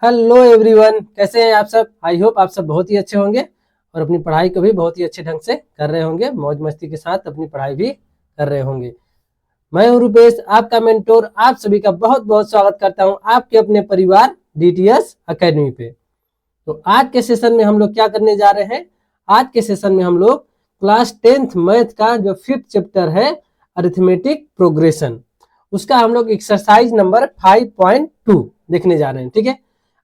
Hello everyone, कैसे हैं आप सब। आई होप आप सब बहुत ही अच्छे होंगे और अपनी पढ़ाई को भी बहुत ही अच्छे ढंग से कर रहे होंगे, मौज मस्ती के साथ अपनी पढ़ाई भी कर रहे होंगे। मैं हूं रुपेश, आपका मेंटोर। आप सभी का बहुत बहुत स्वागत करता हूं आपके अपने परिवार डीटीएस एकेडमी पे। तो आज के सेशन में हम लोग क्या करने जा रहे हैं। आज के सेशन में हम लोग क्लास 10th मैथ का जो 5th चैप्टर है अरिथमेटिक प्रोग्रेशन, उसका हम लोग एक्सरसाइज नंबर 5.2 देखने जा रहे हैं। ठीक है,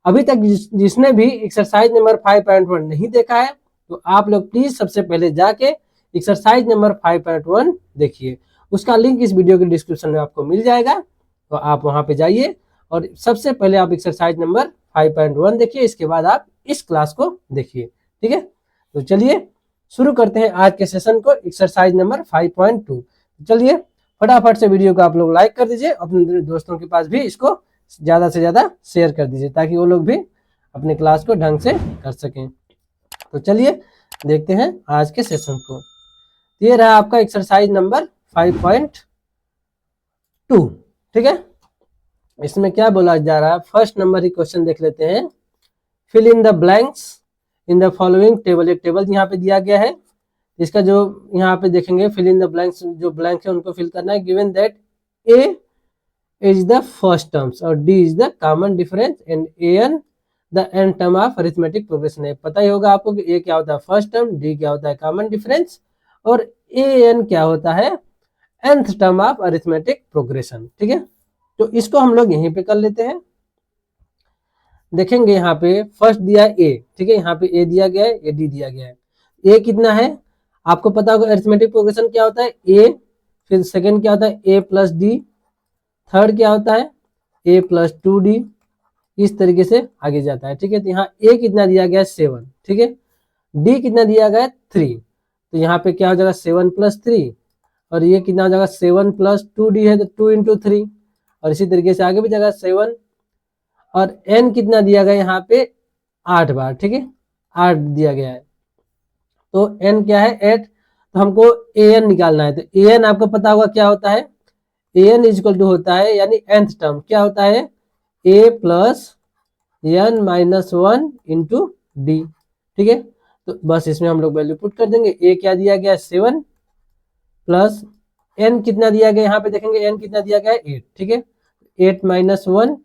अभी तक जिसने भी एक्सरसाइज नंबर 5.1 नहीं देखा है तो आप लोग प्लीज सबसे पहले जाके एक्सरसाइज नंबर 5.1 देखिए। उसका लिंक इस वीडियो के डिस्क्रिप्शन में आपको मिल जाएगा, तो आप वहां पे जाइए और सबसे पहले आप एक्सरसाइज नंबर 5.1 देखिए, इसके बाद आप इस क्लास को देखिए। ठीक है, तो चलिए शुरू करते हैं आज के सेशन को, एक्सरसाइज नंबर 5.2। चलिए फटाफट से वीडियो को आप लोग लाइक कर दीजिए, अपने दोस्तों के पास भी इसको ज्यादा से ज्यादा शेयर कर दीजिए ताकि वो लोग भी अपने क्लास को ढंग से कर सकें। तो चलिए देखते हैं आज के सेशन को। ये रहा आपका एक्सरसाइज नंबर 5.2। ठीक है, इसमें क्या बोला जा रहा है, फर्स्ट नंबर ही क्वेश्चन देख लेते हैं। Fill in the blanks in the following table. एक टेबल यहाँ पे दिया गया है, इसका जो यहाँ पे देखेंगे फिल इन द ब्लैंक्स, जो ब्लैंक है उनको फिल करना है। Given that A is the first terms और D is the common difference and AN the n term of arithmetic progression है। पता ही होगा आपको कि A क्या होता है फर्स्ट टर्म, D क्या होता है कॉमन डिफरेंस और AN क्या होता है nth term of arithmetic progression. ठीक है, तो इसको हम लोग यहीं पे कर लेते हैं। देखेंगे यहाँ पे फर्स्ट दिया है A, ठीक है, यहाँ पे A दिया गया है, D दिया गया है। A कितना है आपको पता होगा, अरिथमेटिक प्रोग्रेशन क्या होता है A, फिर सेकेंड क्या होता है A प्लस D, थर्ड क्या होता है a प्लस 2d, इस तरीके से आगे जाता है। ठीक है, तो यहाँ a कितना दिया गया है 7, ठीक है, d कितना दिया गया है 3, तो यहाँ पे क्या हो जाएगा 7 प्लस 3 और ये कितना हो जाएगा 7 प्लस 2d है तो 2 इंटू 3 और इसी तरीके से आगे भी जाएगा 7 और n कितना दिया गया यहाँ पे 8 बार। ठीक है, 8 दिया गया है तो n क्या है 8, तो हमको an निकालना है। तो an आपको पता होगा क्या होता है, an इक्वल टू होता है यानी nth टर्म क्या होता है a plus n minus 1 into d. ठीक है, तो बस इसमें हम लोग वैल्यू पुट कर देंगे। a क्या दिया गया है 7 प्लस n कितना दिया गया यहाँ पे देखेंगे n कितना दिया गया है 8, ठीक है, 8 माइनस 1,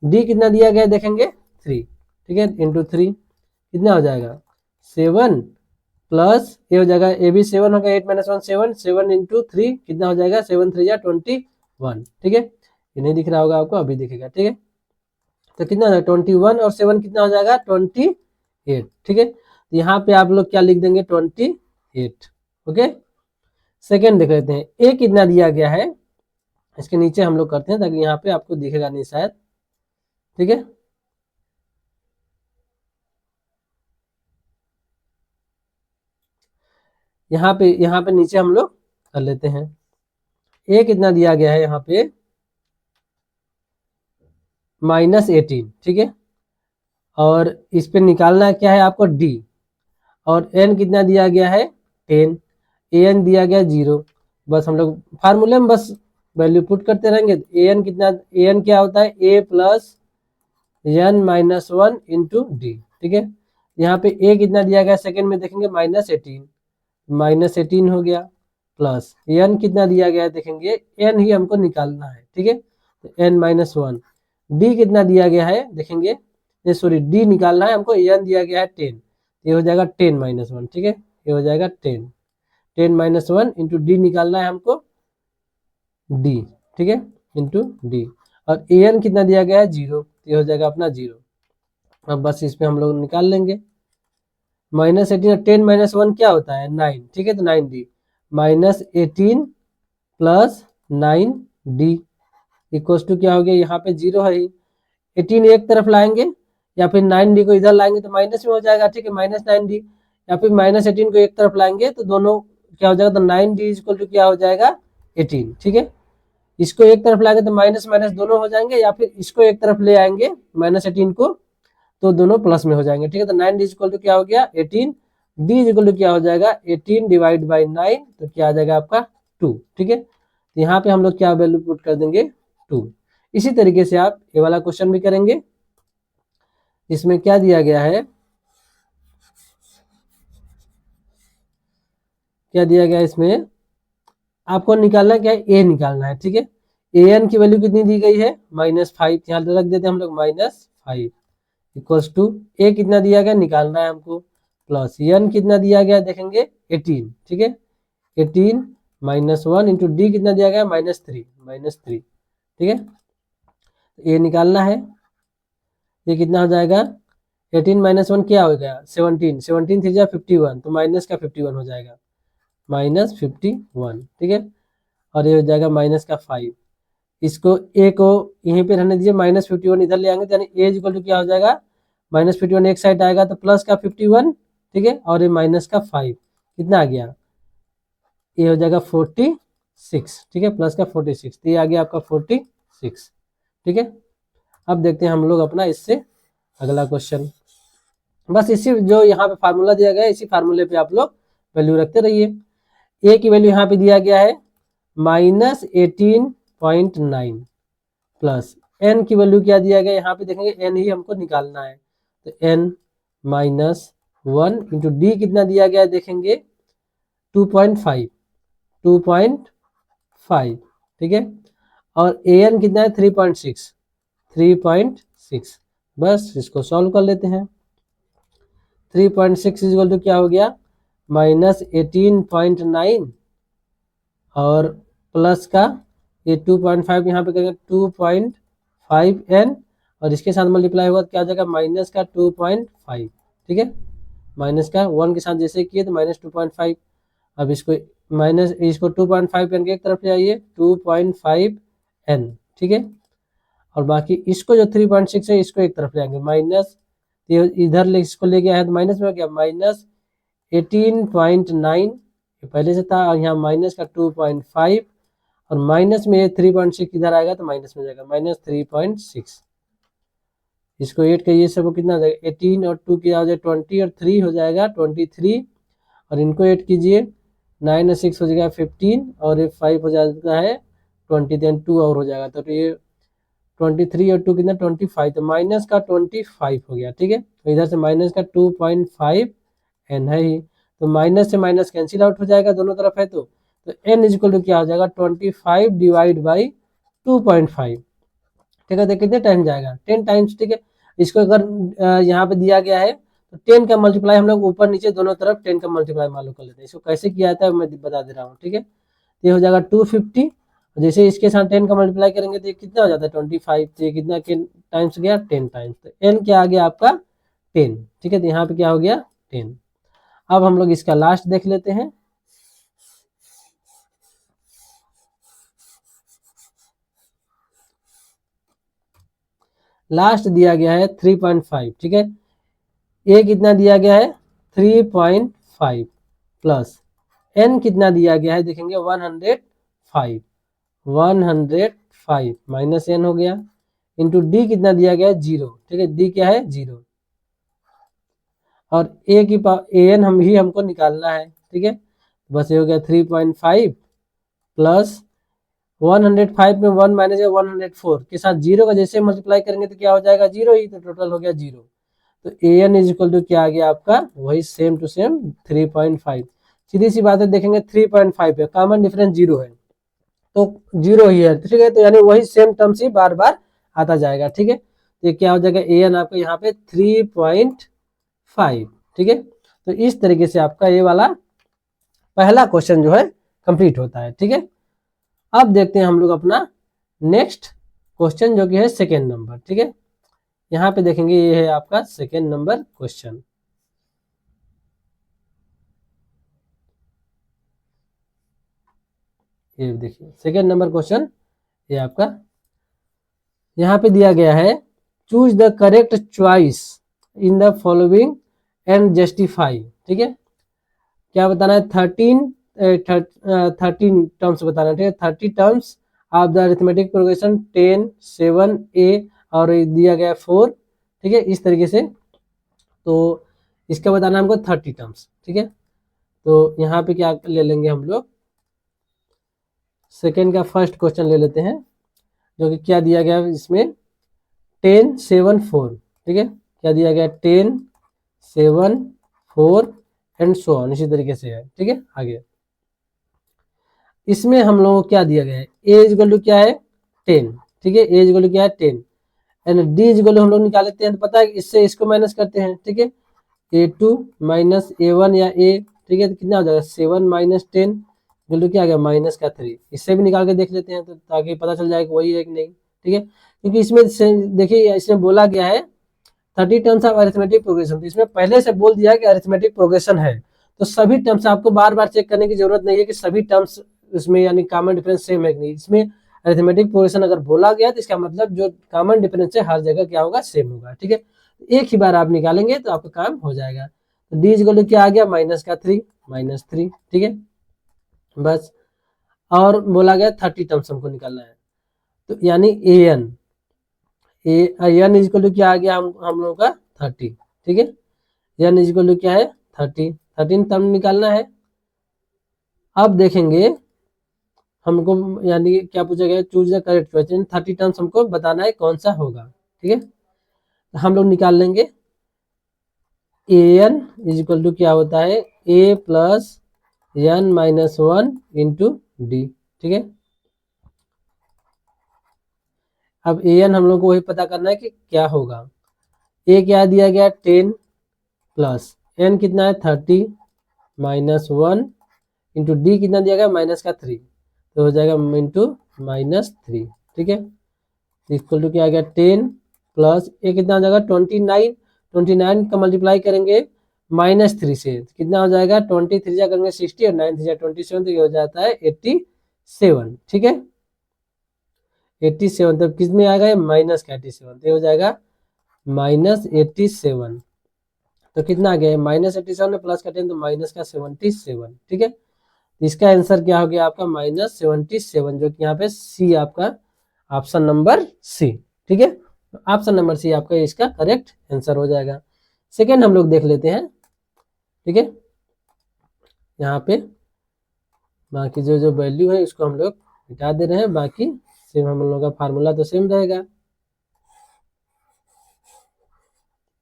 d कितना दिया गया है देखेंगे 3, ठीक है, इंटू 3 कितना हो जाएगा 7 प्लस ये हो जाएगा ए भी 7 होगा, 8 माइनस 1 7, 7 इंटू 3 कितना हो जाएगा 7 3 जा 21। ठीक है, ये नहीं दिख रहा होगा आपको, अभी दिखेगा। ठीक है, तो कितना हो जाएगा 21 और 7 कितना हो जाएगा 28। ठीक है, तो यहाँ पे आप लोग क्या लिख देंगे 28। ओके, सेकेंड देख लेते हैं ए कितना दिया गया है, इसके नीचे हम लोग करते हैं ताकि यहाँ पे आपको दिखेगा नहीं शायद। ठीक है, यहाँ पे नीचे हम लोग कर लेते हैं। ए कितना दिया गया है यहाँ पे -18, ठीक है, और इस पे निकालना क्या है आपको डी, और एन कितना दिया गया है 10, एन दिया गया 0। बस हम लोग फार्मूले में बस वैल्यू पुट करते रहेंगे। एन कितना, एन क्या होता है a plus n minus 1 into d. ठीक है, यहाँ पे ए कितना दिया गया सेकेंड में देखेंगे -18 हो गया, प्लस एन कितना दिया गया है देखेंगे, एन ही हमको निकालना है। ठीक है, तो एन माइनस 1, डी कितना दिया गया है देखेंगे, सॉरी डी निकालना है हमको, एन दिया गया है 10, ये हो जाएगा 10 माइनस 1। ठीक है, ये हो जाएगा 10 माइनस 1 इंटू डी निकालना है हमको डी। ठीक है, इंटू डी, और एन कितना दिया गया है 0, ये हो जाएगा अपना 0। अब बस इस पे हम लोग निकाल लेंगे। -18 और 10 माइनस 1 क्या होता है 9, ठीक है, तो 9d -18 plus 9d equal to क्या हो गया, यहाँ पे 0 है ही, 18 एक तरफ लाएंगे या फिर 9d को इधर लाएंगे तो माइनस में हो जाएगा। ठीक है, -9d या फिर -18 को एक तरफ लाएंगे तो दोनों क्या हो जाएगा, तो 9d इक्वल टू क्या हो जाएगा 18। ठीक है, इसको एक तरफ लाएंगे तो माइनस माइनस दोनों हो जाएंगे, या फिर इसको एक तरफ ले आएंगे -18 को तो दोनों प्लस में हो जाएंगे। ठीक है, तो 9d इक्वल टू क्या हो गया 18, d इक्वल टू क्या हो जाएगा 18 डिवाइड बाई 9, तो क्या आ जाएगा आपका 2। ठीक है, तो यहाँ पे हम लोग क्या वैल्यू पुट कर देंगे 2। इसी तरीके से आप ये वाला क्वेश्चन भी करेंगे। इसमें क्या दिया गया है, क्या दिया गया है इसमें, आपको निकालना क्या है, ए निकालना है, ठीक है। ए एन की वैल्यू कितनी दी गई है, -5, यहाँ रख देते हैं हम लोग -5 इक्वल्स टू ए कितना दिया गया निकालना है हमको, प्लस एन कितना दिया गया देखेंगे 18, ठीक है। 18 -1 इंटू डी कितना दिया गया -3, ठीक है। ए निकालना है, ये कितना हो जाएगा, 18 -1 क्या हो गया 17, 17 3 51, तो माइनस का 51 हो जाएगा, -51, ठीक है। और ये हो जाएगा माइनस का 5, इसको ए को यहीं पे रहने दीजिए, -51 इधर ले आएंगे तो यानी ए इक्वल टू क्या हो जाएगा, -51 एक साइड आएगा तो प्लस का 51, ठीक है, और ये माइनस का 5 कितना आ गया, ये हो जाएगा 46, ठीक है, प्लस का 46, तो ये आ गया आपका 46, ठीक है। अब देखते हैं हम लोग अपना इससे अगला क्वेश्चन, बस इसी जो यहाँ पे फार्मूला दिया गया है इसी फार्मूले पे आप लोग वैल्यू रखते रहिए। ए की वैल्यू यहाँ पे दिया गया है -18.9 प्लस एन की वैल्यू क्या दिया गया यहाँ पे देखेंगे, एन ही हमको निकालना है, तो एन -1 इंटू डी कितना दिया गया है देखेंगे 2.5, ठीक है। और ए एन कितना है 3.6, बस इसको सॉल्व कर लेते हैं। 3.6 इक्वल टू क्या हो गया, -18.9 और प्लस का ये 2.5 यहाँ पे करेंगे 2.5 एन, और इसके साथ मल्टीप्लाई होगा तो क्या हो जाएगा माइनस का 2.5, ठीक है। माइनस का 1 के साथ जैसे किए तो -2.5, अब इसको माइनस इसको 2.5 एन के एक तरफ ले आइए 2.5 एन, ठीक है। और बाकी इसको जो 3.6 है इसको एक तरफ ले आएंगे माइनस, इधर इसको ले गया है तो माइनस में क्या -18.9 पहले से था, और यहाँ माइनस का 2.5 और माइनस में 3.6 इधर आएगा तो माइनस में जाएगा -3.6, इसको 8 का ये सब कितना हो जाएगा 18 और 2 क्या हो जाएगा 20 और 3 हो जाएगा 23, और इनको 8 कीजिए 9 और 6 हो जाएगा 15 और ये 5 हो जाता है 20, देन 2 और हो जाएगा तो ये 23 और 2 कितना 25, तो माइनस का 25 हो गया, ठीक है। तो इधर से माइनस का 2.5 एन है ही, तो माइनस से माइनस कैंसिल आउट हो जाएगा दोनों तरफ है, तो एन इक्वल टू क्या हो जाएगा 25 डिवाइड बाई 2.5, ठीक है। तो कितने टाइम जाएगा 10 टाइम्स, ठीक है। इसको अगर यहाँ पे दिया गया है तो 10 का मल्टीप्लाई हम लोग ऊपर नीचे दोनों तरफ 10 का मल्टीप्लाई मालूम कर लेते हैं, इसको कैसे किया जाता है मैं बता दे रहा हूँ, ठीक है। ये हो जाएगा 250, जैसे इसके साथ 10 का मल्टीप्लाई करेंगे तो ये कितना हो जाता है 25, तो ये कितना टाइम्स गया 10 टाइम्स, तो एन क्या आ गया आपका 10, ठीक है। तो यहाँ पे क्या हो गया 10। अब हम लोग इसका लास्ट देख लेते हैं, लास्ट दिया गया है 3.5, ठीक है। ए कितना दिया गया है 3.5 प्लस एन कितना दिया गया है देखेंगे 105, 105 माइनस एन हो गया, इंटू डी कितना दिया गया है 0, ठीक है, डी क्या है 0, और ए की ए एन हमको निकालना है, ठीक है। बस ये हो गया 3.5 प्लस 105 में 1 माइनस 104 के साथ 0 का जैसे मल्टीप्लाई करेंगे तो क्या हो जाएगा 0 ही, तो टोटल हो गया 0, तो ए एन इज इक्वल टू क्या आ गया आपका वही सेम टू सेम 3.5। सीधी सी बात है देखेंगे 3.5 है, कॉमन डिफरेंस 0 है तो 0 ही है, ठीक है, तो यानी वही सेम टर्म्स ही बार बार आता जाएगा, ठीक है। तो क्या हो जाएगा ए एन आपका यहाँ पे 3.5, ठीक है। तो इस तरीके से आपका ये वाला पहला क्वेश्चन जो है कंप्लीट होता है, ठीक है। अब देखते हैं हम लोग अपना नेक्स्ट क्वेश्चन जो कि है सेकेंड नंबर, ठीक है। यहाँ पे देखेंगे ये है आपका सेकेंड नंबर क्वेश्चन, ये देखिए सेकेंड नंबर क्वेश्चन ये आपका यहाँ पे दिया गया है, choose the correct choice in the following and justify, ठीक है। क्या बताना है 13 टर्म्स बताना है, ठीक है। 30 terms of the arithmetic progression 10 7 ए और दिया गया 4, ठीक है, इस तरीके से। तो इसका बताना हमको 30 टर्म्स, ठीक है। तो यहाँ पे क्या ले लेंगे हम लोग, सेकेंड का फर्स्ट क्वेश्चन ले लेते हैं जो कि क्या दिया गया है इसमें 10 7 4, ठीक है। क्या दिया गया 10, 7, 4 एंड सो ऑन, इसी तरीके से है। ठीक है, आगे इसमें हम लोगों को क्या दिया गया है, ए इज इक्वल टू क्या है 10। ठीक है, ए इज इक्वल टू क्या है 10 and d is equal to हम लोग निकाल लेते हैं, तो पता है इससे इसको माइनस करते हैं। ठीक है, A2 माइनस A1 या A, ठीक है, तो कितना हो जाएगा 7 माइनस 10 इक्वल टू क्या आ गया -3। इससे भी निकाल के देख लेते हैं तो ताकि पता चल जाए कि वही है कि नहीं। ठीक है, क्योंकि इसमें देखिए इसमें बोला गया है 30 टर्म्स ऑफ अरिथमेटिक प्रोग्रेशन, तो इसमें पहले से बोल दिया है कि अरिथमेटिक प्रोग्रेशन है, तो सभी टर्म्स आपको बार बार चेक करने की जरूरत नहीं है कि सभी टर्म्स इसमें यानी कॉमन डिफरेंस सेम है कि नहीं। इसमें अरिथमेटिक प्रोग्रेशन अगर बोला गया तो इसका मतलब जो कॉमन डिफरेंस है हर जगह क्या होगा, सेम होगा। ठीक है, एक ही बार आप निकालेंगे तो आपका काम हो जाएगा। तो डी इक्वल टू क्या आ गया -3। ठीक है, बस, और बोला गया 30 टर्म्स हमको निकालना है, तो यानी एन एन इक्वल टू क्या आ गया हम लोगों का 30। ठीक है, एन इक्वल टू क्या है 13 टर्म निकालना है। अब देखेंगे हमको यानी क्या पूछा गया, choose the correct choice, 30 terms हमको बताना है कौन सा होगा। ठीक है, तो हम लोग निकाल लेंगे a n is equal to क्या होता है a plus n minus 1 into d. ठीक है, अब ए एन हम लोग को वही पता करना है कि क्या होगा। ए क्या दिया गया 10 प्लस एन कितना है 30 माइनस 1 इंटू डी कितना दिया गया -3, तो हो जाएगा इंटू -3। ठीक है, इक्वल टू क्या आ गया 10 प्लस ए कितना हो जाएगा 29 का मल्टीप्लाई करेंगे -3 से, कितना हो जाएगा 23 जा करेंगे 60 और 9 3 27, तो ये हो जाता है 87। ठीक है, 87 तब किस में आएगा माइनस का 87, तो हो जाएगा -87। तो कितना आ गया -87 में प्लस का 10 तो -77। ठीक है, इसका आंसर क्या हो गया आपका -77, जो कि यहाँ पे सी आपका ऑप्शन नंबर सी। ठीक है, तो ऑप्शन नंबर सी आपका इसका करेक्ट आंसर हो जाएगा। सेकेंड हम लोग देख लेते हैं। ठीक है, यहाँ पे बाकी जो वैल्यू है इसको हम लोग हटा दे रहे हैं, बाकी सेम हम लोग का फार्मूला तो सेम रहेगा।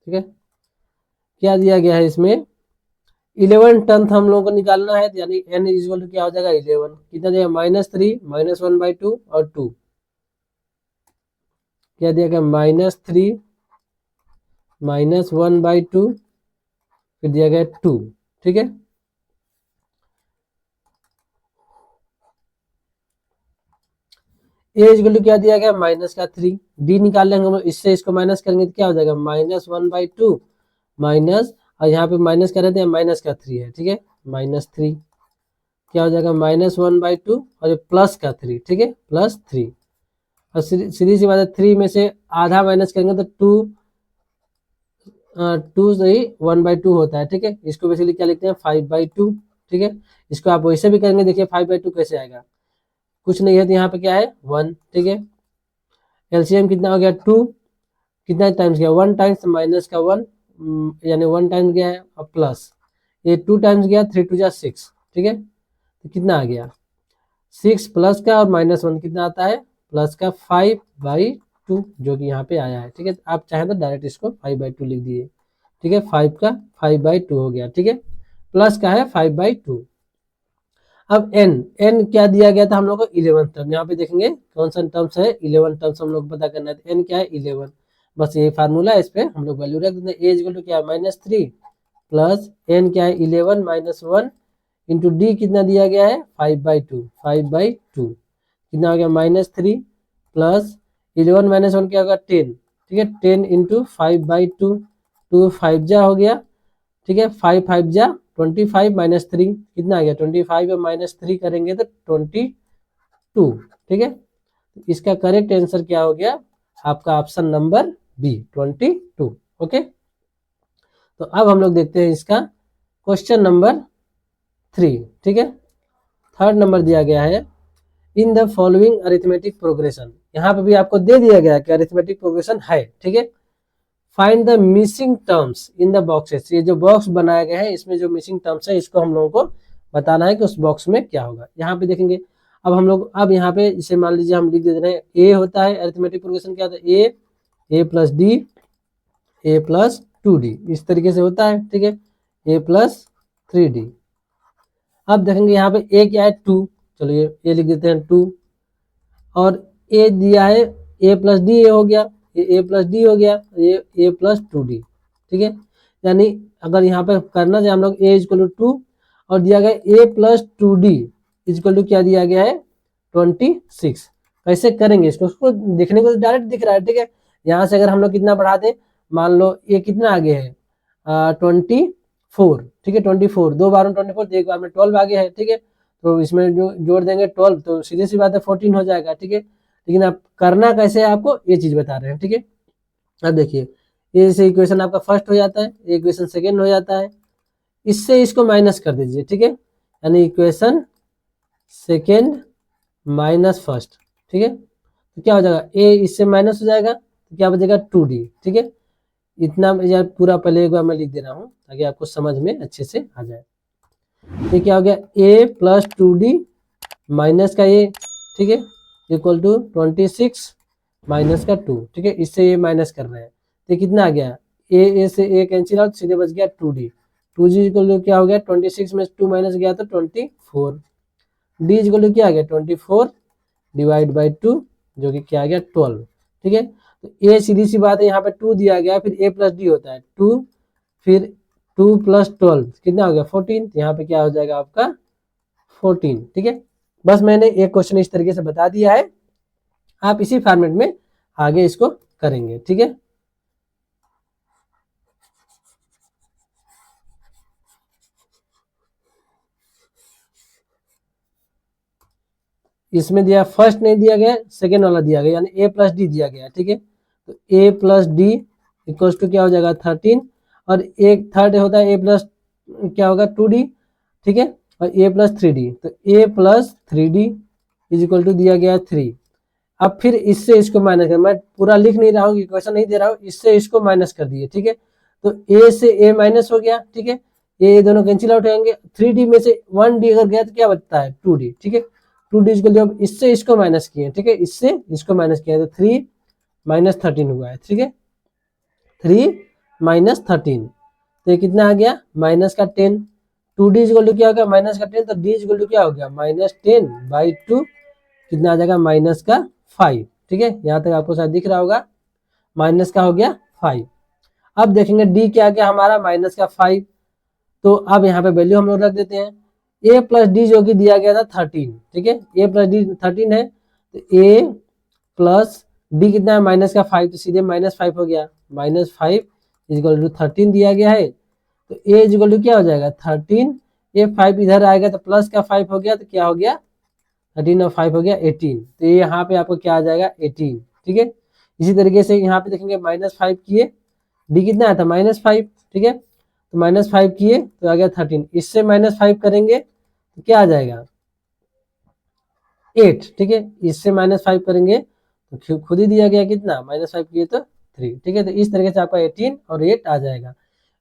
ठीक है, क्या दिया गया है इसमें 11 टर्म हम लोगों को निकालना है, यानी n इक्वल टू क्या हो जाएगा 11, कितना दिया -3 -1/2 और 2, क्या दिया गया -3 -1/2 फिर दिया गया 2। ठीक है, ए इक्वल टू क्या दिया गया -3, डी निकाल लेंगे हम लोग, इससे इसको माइनस करेंगे तो क्या हो जाएगा -1/2 माइनस, और यहाँ पे माइनस कर रहे थे -3 है। ठीक है, -3 क्या हो जाएगा -1/2 और ये +3। ठीक है, +3, और सीधी सी बात है 3 में से आधा माइनस करेंगे तो 2 सही 1/2 होता है। ठीक है, इसको बेसिकली क्या लिखते हैं 5/2। ठीक है, इसको आप वैसे भी करेंगे, देखिए 5/2 कैसे आएगा, कुछ नहीं है तो यहाँ पे क्या है 1। ठीक है, एलसीएम कितना हो गया 2, कितना टाइम्स गया 1 टाइम्स माइनस का 1, यानी 1 टाइम्स गया है, और प्लस ये 2 टाइम्स गया 3 2 जा 6। ठीक है, तो कितना आ गया 6 प्लस का और -1 कितना आता है प्लस का 5/2, जो कि यहाँ पे आया है। ठीक है, आप चाहें तो डायरेक्ट इसको 5/2 लिख दिए। ठीक है, 5 का 5/2 हो गया। ठीक है, प्लस का है 5/2। अब n क्या दिया गया था हम लोग को 11 टर्म, यहाँ पे देखेंगे कौन सा टर्म्स है 11 टर्म्स हम लोग पता करना है, तो n क्या है 11, बस ये फार्मूला है, इस पे हम लोग वैल्यू रख देते हैं। a इक्वल टू क्या है -3 प्लस n क्या है 11 -1 इंटू डी कितना दिया गया है 5/2 कितना हो गया -3 प्लस 11 -1 क्या होगा 10। ठीक है, 10 इंटू 5/2, 2 5 जा हो गया। ठीक है, 5 5 जा 25 -3 कितना आ गया 25 और -3 करेंगे तो 22। ठीक है, इसका करेक्ट आंसर क्या हो गया आपका ऑप्शन नंबर बी 22। ओके, तो अब हम लोग देखते हैं इसका क्वेश्चन नंबर 3। ठीक है, थर्ड नंबर दिया गया है इन द फॉलोइंग अरिथमेटिक प्रोग्रेशन, यहाँ पे भी आपको दे दिया गया कि अरिथमेटिक प्रोग्रेशन है। ठीक है, find the missing terms in the boxes, ये जो बॉक्स बनाया गया है इसमें जो मिसिंग टर्म्स है इसको हम लोगों को बताना है कि उस बॉक्स में क्या होगा। यहाँ पे देखेंगे अब हम लोग, अब यहाँ पे जैसे मान लीजिए हम लिख दे रहे हैं ए होता है अरिथमेटिक प्रोग्रेशन क्या होता है a plus D, A plus 2d, इस तरीके से होता है, ठीक है, ए प्लस 3d। अब देखेंगे यहाँ पे ए क्या है 2, चलिए ए लिख देते हैं 2, और ए दिया है ए प्लस डी, ए हो गया, ये ए प्लस डी हो गया, ये ए प्लस 2d, ठीक है। यानी अगर यहाँ पे करना चाहे हम लोग ए इजक्वल टू 2 और दिया गया ए प्लस 2d इजक्वल टू क्या दिया गया है 26। कैसे करेंगे इसको, उसको देखने को तो डायरेक्ट दिख रहा है, ठीक है। यहाँ से अगर हम लोग कितना बढ़ा दें, मान लो ये कितना आगे है 24, ठीक है, 24, 2 बार में 24, तो एक बार में 12 आगे है, ठीक है। तो इसमें जो जोड़ देंगे 12, तो सीधी सी बात है 14 हो जाएगा, ठीक है। लेकिन आप करना कैसे है आपको ये चीज बता रहे हैं, ठीक है। अब देखिए ये जैसे इक्वेशन आपका फर्स्ट हो जाता है, इक्वेशन सेकेंड हो जाता है, इससे इसको माइनस कर दीजिए, ठीक है। यानी इक्वेशन सेकेंड माइनस फर्स्ट, ठीक है। तो क्या हो जाएगा ए इससे माइनस हो जाएगा, तो क्या बचेगा 2d, ठीक है। इतना यार पूरा पहले एक बार मैं लिख दे रहा हूँ ताकि आपको समझ में अच्छे से आ जाए। ये क्या हो गया a प्लस 2d माइनस का a, ठीक है, इक्वल टू 26 माइनस का 2, ठीक है। इससे ये माइनस कर रहे हैं, तो कितना आ गया a से a कैंसिल आउट, सीधे बच गया 2d, 2g इक्वल टू क्या हो गया 26 में 2 माइनस गया तो 24, d इक्वल टू क्या आ गया 24 डिवाइड बाई 2 जो कि क्या आ गया 12, ठीक है। तो ए सीधी सी बात है, यहाँ पे 2 दिया गया, फिर a प्लस डी होता है 2, फिर 2 प्लस 12 कितना हो गया 14, तो यहाँ पे क्या हो जाएगा आपका 14, ठीक है। बस मैंने एक क्वेश्चन इस तरीके से बता दिया है, आप इसी फॉर्मेट में आगे इसको करेंगे, ठीक है। इसमें दिया फर्स्ट नहीं दिया गया, सेकेंड वाला दिया गया, यानी ए प्लस डी दिया गया, ठीक है। तो a plus D equals to क्या हो जाएगा 13, और एक थर्ड होता है ए प्लस क्या होगा 2d, ठीक है, और ए प्लस 3d, तो a plus 3d is equal to दिया गया 3। अब फिर इससे इसको माइनस कर, मैं पूरा लिख नहीं रहा हूँ, इक्वेशन नहीं दे रहा हूँ, इससे इसको माइनस कर दिए, ठीक है। तो ए से ए माइनस हो गया, ठीक है, ये दोनों कैंसिल आउट हो जाएंगे, 3d में से 1d अगर गया तो क्या बचता है 2d, ठीक है। 2d इसको जब इससे इसको माइनस किए, ठीक है, इससे इसको माइनस किया तो 3 माइनस 13 हुआ है, ठीक है, 3 माइनस 13, तो ये कितना आ गया माइनस का 10, 2d इक्वल टू क्या हो गया माइनस का 10, तो d इक्वल टू क्या हो गया -10/2, कितना आ जाएगा माइनस का 5, ठीक है। यहाँ तक आपको शायद दिख रहा होगा, माइनस का हो गया 5। अब देखेंगे d क्या गया हमारा माइनस का 5, तो अब यहाँ पे वैल्यू हम लोग रख देते हैं, a प्लस डी जो कि दिया गया था 13, ठीक है, a प्लस डी 13 है, तो a प्लस डी कितना है माइनस का 5, तो सीधे -5 हो गया, -5 इक्वल टू 13 दिया गया है, तो a इक्वल टू क्या हो जाएगा 13, ये 5 इधर आएगा तो प्लस का 5 हो गया, तो क्या हो गया 13 और 5 हो गया 18, तो ये यहाँ पे आपको क्या आ जाएगा 18, ठीक है। इसी तरीके से यहाँ पे देखेंगे -5 किए, डी कितना आया था -5, ठीक है, तो -5 किए तो आ गया 13, इससे -5 करेंगे तो क्या आ जाएगा 8, ठीक है, इससे -5 करेंगे तो खुद ही दिया गया कितना -5 किए तो 3, ठीक है। तो इस तरीके से आपका 18 और 8 आ जाएगा।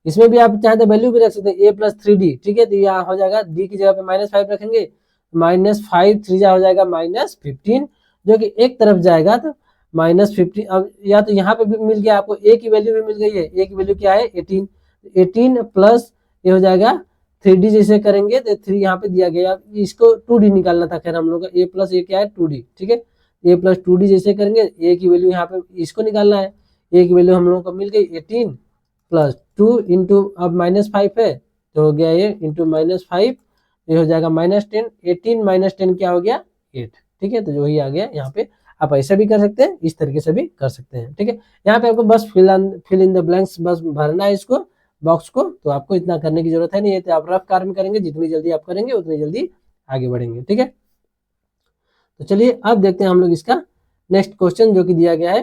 इसमें भी आप चाहे तो वैल्यू भी रख सकते हैं a प्लस 3d, ठीक है, तो यहाँ हो जाएगा d की जगह पे -5 रखेंगे, -5 3 हो जाएगा -15, जो कि एक तरफ जाएगा तो -15। अब या तो यहाँ पे भी मिल गया आपको, a की वैल्यू भी मिल गई है, a की वैल्यू क्या है 18, 18 प्लस ये हो जाएगा 3d जैसे करेंगे तो 3 यहाँ पे दिया गया, इसको 2d निकालना था, खैर हम लोग का a प्लस ये क्या है 2d, ठीक है, a प्लस 2d जैसे करेंगे, a की वैल्यू यहाँ पे इसको निकालना है, a की वैल्यू हम लोगों को मिल गई 18 प्लस 2 इंटू अब -5 है तो हो गया ये इंटू -5, ये हो जाएगा -10, 18 माइनस 10 क्या हो गया 8, ठीक है। तो जो ही आ गया यहाँ पे, आप ऐसे भी कर सकते हैं, इस तरीके से भी कर सकते हैं, ठीक है। यहाँ पे आपको बस फिल इन द ब्लैंक्स बस भरना है इसको बॉक्स को, तो आपको इतना करने की जरूरत है नहीं है, तो आप रफ कार में करेंगे, जितनी जल्दी आप करेंगे उतनी जल्दी आगे बढ़ेंगे, ठीक है। तो चलिए अब देखते हैं हम लोग इसका नेक्स्ट क्वेश्चन जो कि दिया गया है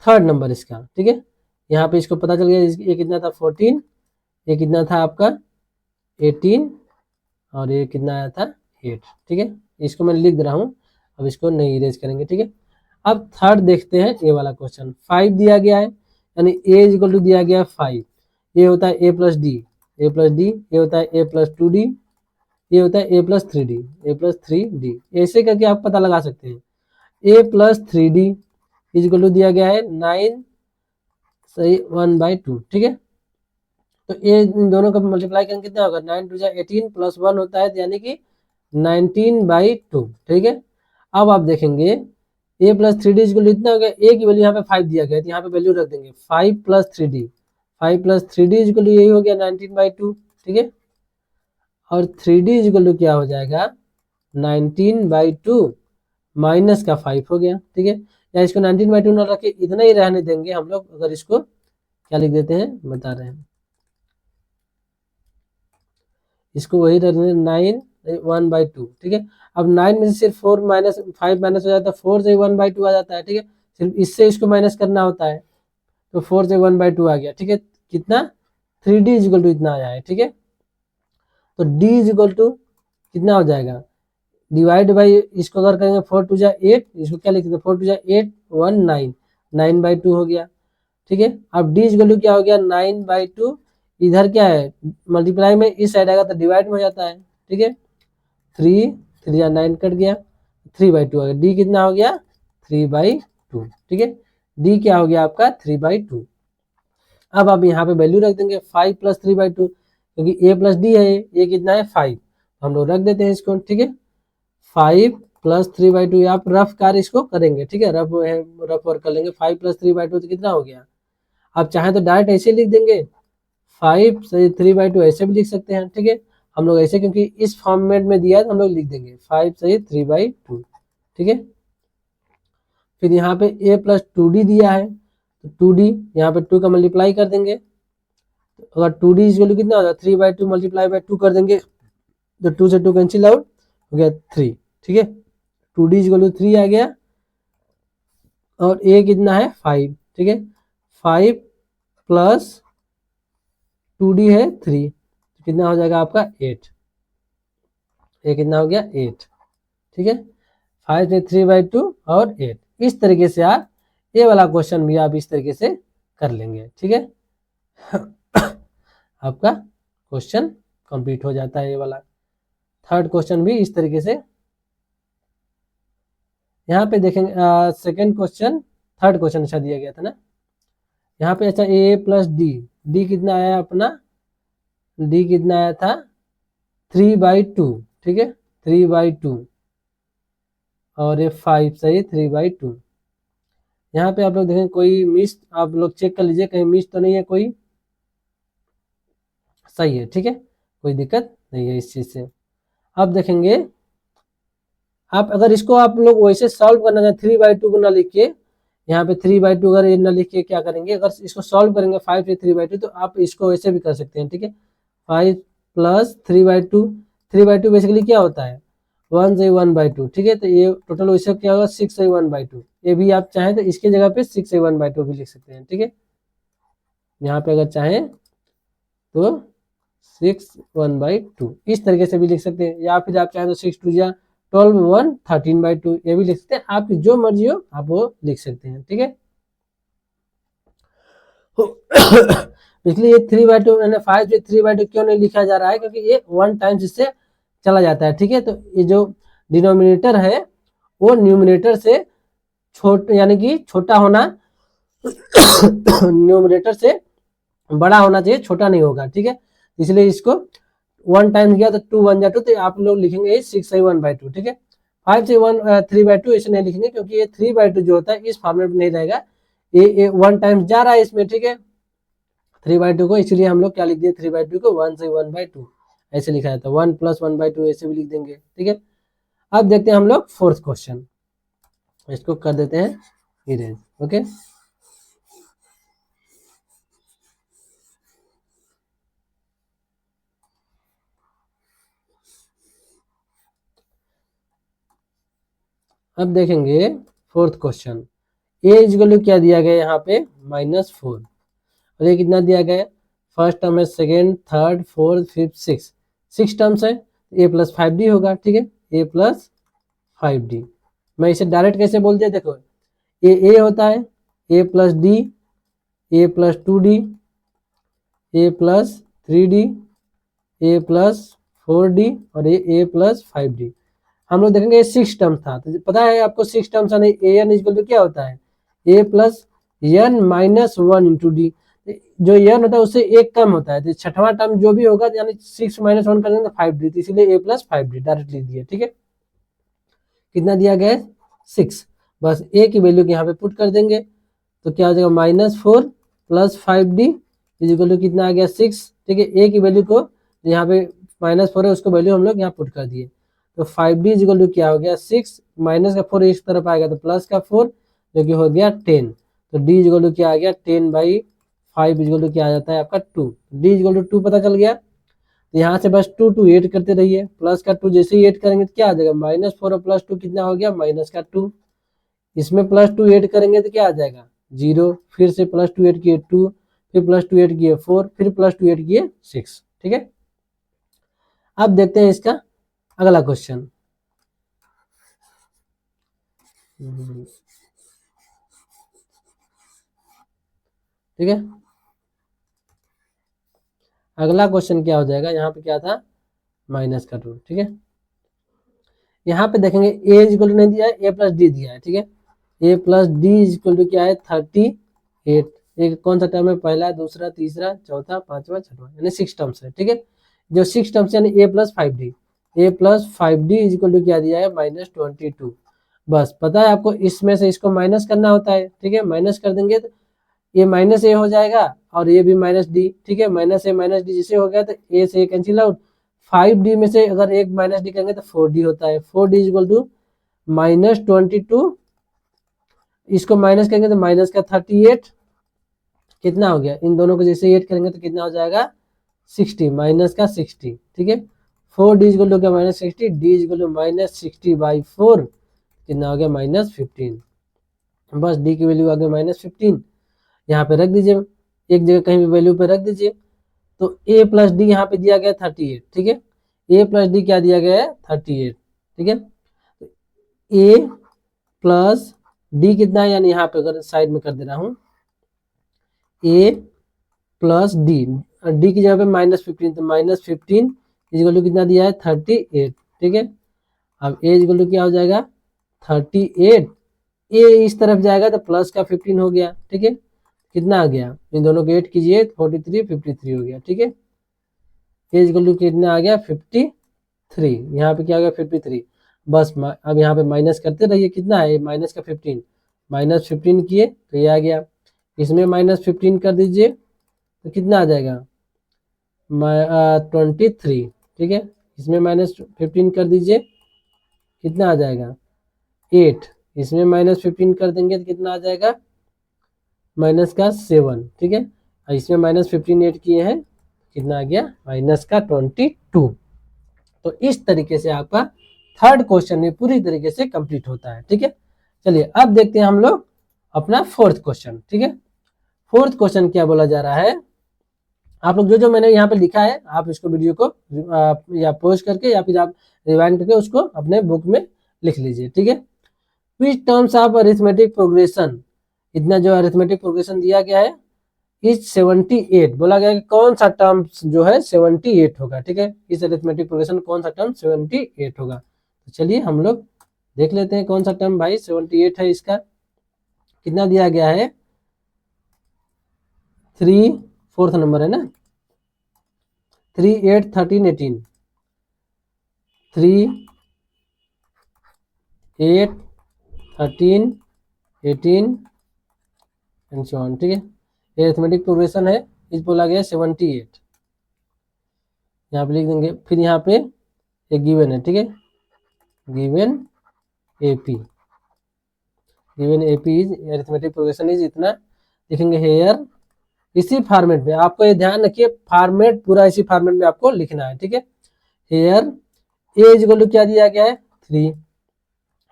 3rd नंबर इसका, ठीक है। यहाँ पे इसको पता चल गया ये कितना था 14, ये कितना था आपका 18 और ये कितना आया था 8, ठीक है। इसको मैं लिख दे रहा हूँ, अब इसको नहीं इरेज करेंगे, ठीक है। अब थर्ड देखते हैं ये वाला क्वेश्चन, 5 दिया गया है, यानी a इक्वल टू दिया गया 5, ये होता है a प्लस डी, ये होता है a प्लस 2d, ये होता है a प्लस 3d, ऐसे करके आप पता लगा सकते हैं। a plus 3d equal to दिया गया है 9 सही 1/2, ठीक है। तो ये इन दोनों का मल्टीप्लाई करेंगे कितना होगा, 9 टू जा 18 प्लस 1 होता है, यानी कि 19/2, ठीक है। अब आप देखेंगे a प्लस 3d इक्वल इतना हो गया, a की वैल्यू यहाँ पे 5 दिया गया, तो यहाँ पे वैल्यू रख देंगे 5 plus 3d, 5 plus 3d equal यही हो गया 19/2, ठीक है। और 3d इक्वल क्या हो जाएगा 19/2 माइनस का 5 हो गया, ठीक है। या इसको 19/2 ना रखे, इतना ही रहने देंगे हम लोग। अगर इसको क्या लिख देते हैं बता रहे हैं, इसको वही रखने 9 1/2, ठीक है। अब 9 में से सिर्फ 4 माइनस 5 माइनस हो जाता है, 4 से 1/2 आ जाता है, ठीक है। सिर्फ इससे इसको माइनस करना होता है, तो 4 से 1/2 आ गया, ठीक है। कितना 3d इक्वल टू इतना आया है, ठीक है। तो d इक्वल टू कितना हो जाएगा, डिवाइड बाई इसको अगर करेंगे 4 टू जा 8, इसको क्या लिख देते हैं 4 टू जा 8 1 9, 9/2 हो गया, ठीक है। अब d इक्वल क्या हो गया 9/2, इधर क्या है मल्टीप्लाई में इस साइड आएगा तो डिवाइड में हो जाता है, ठीक है। 3 3 या 9 कट गया, 3/2 आ गया, d कितना हो गया 3/2, ठीक है। d क्या हो गया आपका 3/2। अब आप यहाँ पे वैल्यू रख देंगे 5 प्लस 3/2, क्योंकि a प्लस डी है, ये कितना है 5, हम लोग रख देते हैं इसको, ठीक है। 5 प्लस 3/2, आप रफ कार्य इसको करेंगे, ठीक है, रफ वर्क कर लेंगे। 5 प्लस 3/2 तो कितना हो गया, आप चाहें तो डायरेक्ट ऐसे लिख देंगे 5 से 3/2, ऐसे भी लिख सकते हैं, ठीक है। हम लोग ऐसे क्योंकि इस फॉर्मेट में दिया है तो हम लोग लिख देंगे 5 से 3/2, ठीक है। फिर यहाँ पे a प्लस 2d दिया है, तो 2d यहाँ पे 2 का मल्टीप्लाई कर देंगे, अगर 2d इक्वल कितना होगा 3/2 मल्टीप्लाई बाई 2 कर देंगे, तो 2 से 2 कैंसिल आउट हो गया 3, ठीक है। 2d इक्वल 3 आ गया, और a कितना है 5, ठीक है। 5 प्लस 2d है 3, तो कितना हो जाएगा आपका 8, ये कितना हो गया 8, ठीक है। 5 से 3/2 और 8, इस तरीके से आप ये वाला क्वेश्चन भी आप इस तरीके से कर लेंगे, ठीक है। आपका क्वेश्चन कंप्लीट हो जाता है ये वाला। थर्ड क्वेश्चन भी इस तरीके से यहाँ पे देखेंगे, सेकंड क्वेश्चन, थर्ड क्वेश्चन अच्छा दिया गया था ना यहाँ पे। अच्छा a प्लस डी कितना आया अपना, डी कितना आया था 3/2, ठीक है 3/2, और ये 5 सही 3/2। यहाँ पे आप लोग देखें कोई मिस, आप लोग चेक कर लीजिए कहीं मिस तो नहीं है कोई, सही है, ठीक है, कोई दिक्कत नहीं है इस चीज से। अब देखेंगे आप अगर इसको आप लोग वैसे सॉल्व करना चाहें 3/2 को ना लिख के, यहाँ पे 3/2 अगर ये ना लिख के क्या करेंगे, अगर इसको सॉल्व करेंगे 5 से 3/2, तो आप इसको वैसे भी कर सकते हैं, ठीक है। 5 प्लस 3/2, 3/2 बेसिकली क्या होता है 1 से 1/2, ठीक है। तो ये टोटल वैसे क्या होगा 6 से 1/2, ये भी आप चाहें तो इसके जगह पे 6 से 1/2 भी लिख सकते हैं, ठीक है। यहाँ पे अगर चाहें तो 6 1/2 इस तरीके से भी लिख सकते हैं, या फिर आप चाहें तो 6 2 या 12 1 13/2 ये भी लिख सकते हैं, आपकी जो मर्जी हो आप वो लिख सकते हैं, ठीक है। इसलिए ये 3/2 मैंने 5 से 3/2 क्यों नहीं लिखा जा रहा है, क्योंकि ये 1 टाइम्स इससे चला जाता है, ठीक है। तो ये जो डिनोमिनेटर है वो न्यूमिनेटर से यानी कि छोटा होना न्यूमिनेटर से बड़ा होना चाहिए, छोटा नहीं होगा, ठीक है। इसलिए इसको 1 टाइम्स गया तो 2 1 जा 2, तो आप लोग लिखेंगे 6 से 1/2, ठीक है। 5 से 3/2 ऐसे नहीं लिखेंगे, क्योंकि ये 3/2 जो होता है इस फॉर्मेट में नहीं रहेगा, ये 1 टाइम्स जा रहा है इसमें, ठीक है 3/2 को, इसलिए हम लोग क्या लिख दिए 3/2 को 1 से 1/2 ऐसे लिखा जाता है, 1 प्लस 1/2 ऐसे भी लिख देंगे, ठीक है। अब देखते हैं हम लोग फोर्थ क्वेश्चन, इसको कर देते हैं इरेज, ओके। अब देखेंगे फोर्थ क्वेश्चन, ए इक्वल क्या दिया गया यहाँ पे -4, और ये कितना दिया गया है, फर्स्ट टर्म है, second third fourth fifth six, 6 terms है, a प्लस 5d होगा, ठीक है a प्लस 5d। मैं इसे डायरेक्ट कैसे बोल दिया, देखो a होता है a plus D, a plus 2d, a plus 3d, a plus 4d, और ये a प्लस 5d। हम लोग देखेंगे 6 टर्म था, तो पता है आपको 6 टर्म्स यानी a n इक्वल टू क्या होता है a plus n minus one into D, जो n होता है उससे एक कम होता है, तो छठवां टर्म जो भी होगा यानी 6 माइनस वन करेंगे तो 5d, तो इसीलिए a प्लस 5d डायरेक्ट लिख दिया। ठीक है, कितना दिया गया है 6, बस a की वैल्यू यहाँ पे पुट कर देंगे तो क्या हो जाएगा -4 plus 5d is equal to कितना आ गया 6। ठीक है, a की वैल्यू को यहाँ पे -4 है उसको वैल्यू हम लोग यहाँ पुट कर दिए, तो 5d इज इक्वल टू क्या हो गया 6, माइनस का 4 इस तरफ आएगा तो प्लस का 4 जो कि हो गया 10, तो d इज इक्वल टू क्या आ गया 10/5 इज इक्वल टू क्या आ जाता है आपका 2, d इज इक्वल टू 2 पता चल गया। तो यहाँ से बस 2 2 ऐड करते रहिए, प्लस का 2 जैसे ही ऐड करेंगे तो क्या आ जाएगा -4 और प्लस 2 कितना हो गया माइनस का 2, इसमें प्लस 2 ऐड करेंगे तो क्या आ जाएगा 0, फिर से प्लस 2 ऐड किए 2, फिर प्लस 2 ऐड किए 4, फिर प्लस 2 ऐड किए 6। ठीक है, अब देखते हैं इसका अगला क्वेश्चन। ठीक है, अगला क्वेश्चन क्या हो जाएगा, यहाँ पे क्या था माइनस का 2। ठीक है, यहाँ पे देखेंगे a इज इक्वल टू नहीं दिया है, a प्लस डी दिया है। ठीक है, a plus d is equal to क्या है 38, एक कौन सा टर्म है पहला दूसरा तीसरा चौथा पांचवा छठवां यानी 6 टर्म्स है। ठीक है, जो 6 टर्म्स यानी a plus 5d, a plus 5d is equal to क्या दिया है -22, बस पता है आपको इसमें से इसको माइनस करना होता है। ठीक है, माइनस कर देंगे तो ये माइनस ए हो जाएगा और ये भी माइनस डी। ठीक है, माइनस ए माइनस डी जिसे हो गया तो ए से कैंसिल आउट, 5d में से अगर एक माइनस डी करेंगे तो 4d होता है, 4d इज इक्वल टू -22, इसको माइनस करेंगे तो माइनस का 38, कितना हो गया इन दोनों को जैसे ऐड करेंगे तो कितना हो जाएगा 60, माइनस का 60। ठीक है, 4d इज इक्वल टू क्या -60, d इज इक्वल टू -60/4 कितना हो गया -15, बस d की वैल्यू आ गई -15, यहाँ पे रख दीजिए, एक जगह कहीं भी वैल्यू पे रख दीजिए। तो a प्लस डी यहाँ पे दिया गया 38। ठीक है, a प्लस डी क्या दिया गया है 38। ठीक है, a प्लस डी कितना है यानी यहाँ पे अगर साइड में कर दे रहा हूँ a प्लस डी, डी की जगह पे -15 तो -15 इज इक्वल टू कितना दिया है 38। ठीक है, अब a इज इक्वल टू क्या हो जाएगा 38, a इस तरफ जाएगा तो प्लस का 15 हो गया। ठीक है, कितना आ गया इन दोनों को ऐड कीजिए 43 53 हो गया। ठीक है, ए इक्वल टू कितना आ गया 53, यहाँ पे क्या हो गया 53, बस अब यहाँ पे माइनस करते रहिए, कितना है माइनस का 15, -15 किए तो ये आ गया, इसमें -15 कर दीजिए तो कितना आ जाएगा 23। ठीक है, इसमें -15 कर दीजिए कितना आ जाएगा 8, इसमें -15 कर देंगे तो कितना आ जाएगा माइनस का 7। ठीक है, इसमें -15 ऐड किए हैं कितना आ गया -22। तो इस तरीके से आपका थर्ड क्वेश्चन में पूरी तरीके से कंप्लीट होता है। ठीक है, चलिए अब देखते हैं हम लोग अपना फोर्थ क्वेश्चन। ठीक है, फोर्थ क्वेश्चन क्या बोला जा रहा है, आप लोग जो मैंने यहाँ पे लिखा है आप इसको वीडियो को या पॉज करके या फिर आप रिवाइंड करके उसको अपने बुक में लिख लीजिए। ठीक है, विच टर्म्स ऑफ अरिथमेटिक प्रोग्रेशन, इतना जो अरिथमेटिक प्रोग्रेशन दिया गया है इज 78, बोला गया कि कौन सा टर्म जो है 78 होगा। ठीक है, इस अरिथमेटिक प्रोग्रेशन कौन सा टर्म 78 होगा, तो चलिए हम लोग देख लेते हैं कौन सा टर्म भाई 78 है। इसका कितना दिया गया है 3, फोर्थ नंबर है ना 3 8 13 18, 3 8 13 18 एंड सो ऑन। ठीक है, ये अरिथमेटिक प्रोग्रेशन है, इस बोला गया 78, यहाँ पे लिख देंगे, फिर यहाँ पे एक गिवन है। ठीक है, given AP, given AP is arithmetic progression is इतना लिखेंगे हेयर, इसी फॉर्मेट में आपको ये ध्यान रखिए, फॉर्मेट पूरा इसी फॉर्मेट में आपको लिखना है। ठीक है, here a is equal to क्या दिया गया है 3।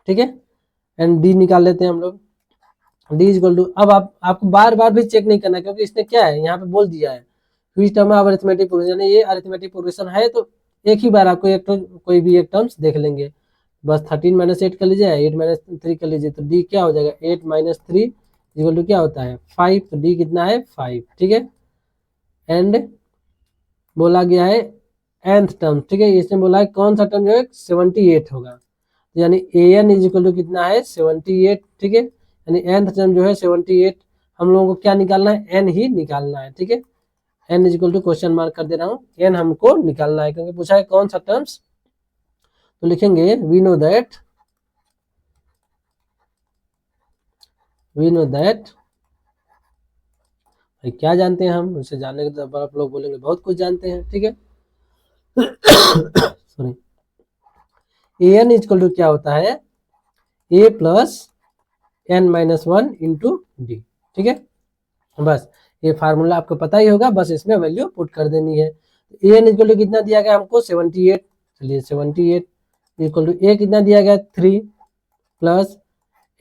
ठीक है, एंड डी निकाल लेते हैं हम लोग, डी इज इक्वल टू, अब आपको बार बार भी चेक नहीं करना क्योंकि इसने क्या है यहाँ पे बोल दिया है which term of arithmetic progression, ये अरिथमेटिक प्रोग्रेशन है तो एक ही बार आपको एक कोई भी एक टर्म्स देख लेंगे, बस 13 - 8 कर लीजिए 8 - 3 कर लीजिए, तो डी क्या हो जाएगा 8 - 3 इक्वल टू क्या होता है 5, तो डी कितना है 5। ठीक है, एंड बोला गया है nth टर्म। ठीक है, इसने बोला है कौन सा टर्म जो है 78 होगा, यानी an इज इक्वल टू कितना है 78। ठीक है, यानी nth टर्म जो है 78 हम लोगों को क्या निकालना है, एन ही निकालना है, ठीक है। N is equal to question mark कर दे रहा हूँ, एन हमको निकालना है क्योंकि पूछा है कौन सा टर्म्स। तो लिखेंगे वी नो दैट क्या जानते हैं हम, उसे जानने के तो आप लोग बोलेंगे बहुत कुछ जानते हैं, ठीक है। Sorry, a n is equal to क्या होता है, a plus n minus one into d, ठीक है। बस ये फार्मूला आपको पता ही होगा, बस इसमें वैल्यू पुट कर देनी है। ए एन इक्वल टू कितना दिया गया हमको 78, चलिए 78 इक्वल टू ए कितना दिया गया 3 प्लस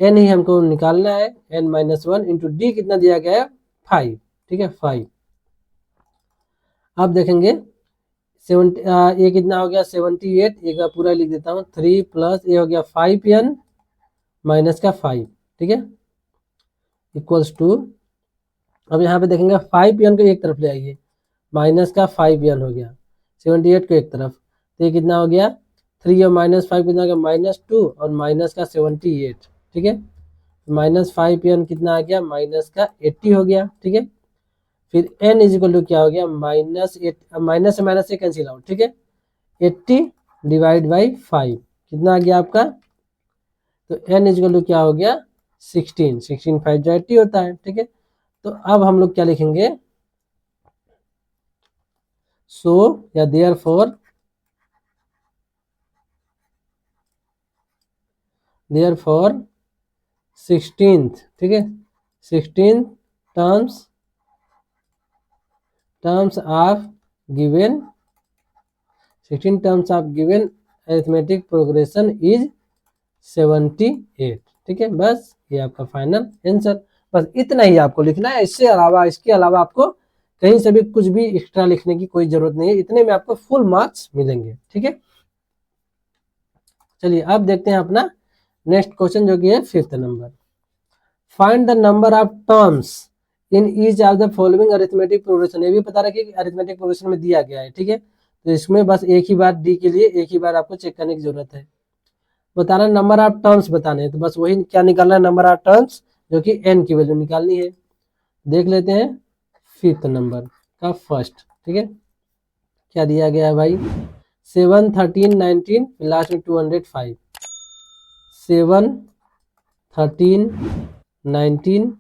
एन ही हमको निकालना है, n minus one into d कितना दिया गया है 5, ठीक है 5। अब देखेंगे ए कितना हो गया 78, एक बार पूरा लिख देता हूँ, 3 प्लस ए हो गया 5 एन माइनस का 5, ठीक है, इक्वल्स टू, अब यहाँ पे देखेंगे 5 एन को एक तरफ ले आइए, माइनस का 5 एन हो गया, 78 को एक तरफ, तो ये कितना हो गया 3 और माइनस 5 कितना हो गया -2 और माइनस का 78, ठीक है, -5 एन कितना आ गया माइनस का 80 हो गया, ठीक है। फिर एन इज इक्वल टू क्या हो गया -8, माइनस से माइनस से कैंसिल आउट, ठीक है, 80 डिवाइड बाई 5 कितना आ गया आपका, तो एन इज इक्वल टू क्या हो गया 16, 16 5 जो 80 होता है, ठीक है। तो अब हम लोग क्या लिखेंगे, सो या देयरफॉर 16th, ठीक है, 16 terms of given 16 terms of given arithmetic progression is 78, ठीक है। बस ये आपका फाइनल आंसर, बस इतना ही आपको लिखना है, इसके अलावा आपको कहीं से भी कुछ भी एक्स्ट्रा लिखने की कोई जरूरत नहीं है, इतने में आपको फुल मार्क्स मिलेंगे, ठीक है। चलिए अब देखते हैं अपना नेक्स्ट क्वेश्चन जो कि है 5th number, find the number of terms in each of the following arithmetic progression. ये भी पता रखिए कि अरिथमेटिक प्रोग्रेशन में दिया गया है, ठीक है, तो इसमें बस एक ही बार डी के लिए एक ही बार आपको चेक करने की जरूरत है, बताना नंबर ऑफ टर्म्स बताने हैं, तो बस वही क्या निकालना है नंबर ऑफ टर्म्स, जो कि एन की वैल्यू निकालनी है। देख लेते हैं 5th नंबर का फर्स्ट, ठीक है, क्या दिया गया है भाई 7 13 19 लास्ट में 205, 7 13 19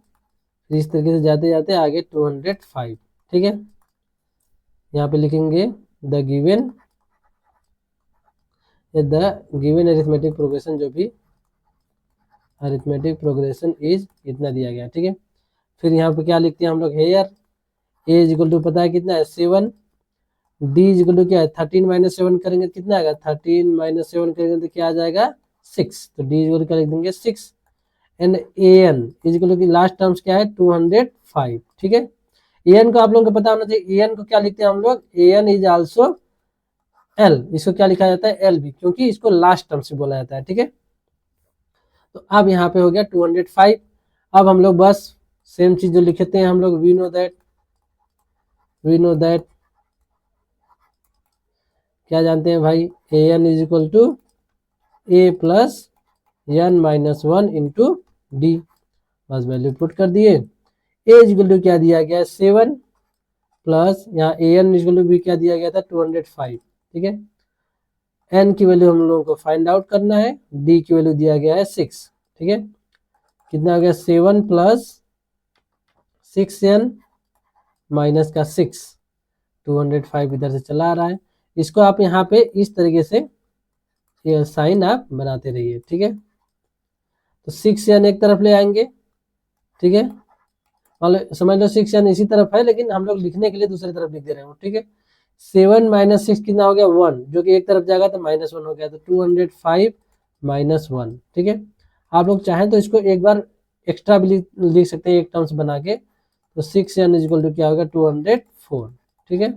इस तरीके से जाते जाते आगे 205, ठीक है। यहाँ पे लिखेंगे द गिवन अरिथमेटिक प्रोग्रेशन, जो भी अरिथमेटिक प्रोग्रेशन इज इतना दिया गया, ठीक है। फिर यहाँ पे क्या लिखते हैं हम लोग, here a is equal to पता है कितना है 7, डी इज इक्वल टू क्या है 13 माइनस 7 करेंगे कितना आएगा 13 माइनस 7 करेंगे तो क्या आ जाएगा 6, तो डी इज इक्वल टू लिख देंगे 6, and a n is equal to last terms क्या है 205, ठीक है। ए एन को आप लोगों को पता होना चाहिए, ए एन को क्या लिखते हैं हम लोग, ए एन इज आल्सो एल, इसको क्या लिखा जाता है एल भी, क्योंकि इसको लास्ट टर्म से बोला जाता है, ठीक है। तो अब यहाँ पे हो गया 205, अब हम लोग बस सेम चीज जो लिखते हैं हम लोग, वी नो दैट क्या जानते हैं भाई, a n is equal to a plus n minus one into d, बस वैल्यू पुट कर दिए। ए इज इक्वल टू क्या दिया गया 7 प्लस यहाँ ए एन इज इक्वल टू भी क्या दिया गया था 205, ठीक है। एन की वैल्यू हम लोगों को फाइंड आउट करना है, डी की वैल्यू दिया गया है 6, ठीक है, कितना आ गया 7 प्लस 6n माइनस का 6, 205 इधर से चला आ रहा है, इसको आप यहाँ पे इस तरीके से ये साइन आप बनाते रहिए, ठीक है। तो 6n एक तरफ ले आएंगे, ठीक है, समझ लो 6n इसी तरफ है, लेकिन हम लोग लिखने के लिए दूसरी तरफ लिख दे रहे हैं, ठीक है। 7 माइनस 6 कितना हो गया 1, जो कि एक तरफ जाएगा तो -1 हो गया, तो 205 माइनस 1, ठीक है। आप लोग चाहें तो इसको एक बार एक्स्ट्रा भी लिख सकते हैं एक टर्म्स बना के, तो 6n इज इक्वल टू क्या होगा 204, ठीक है।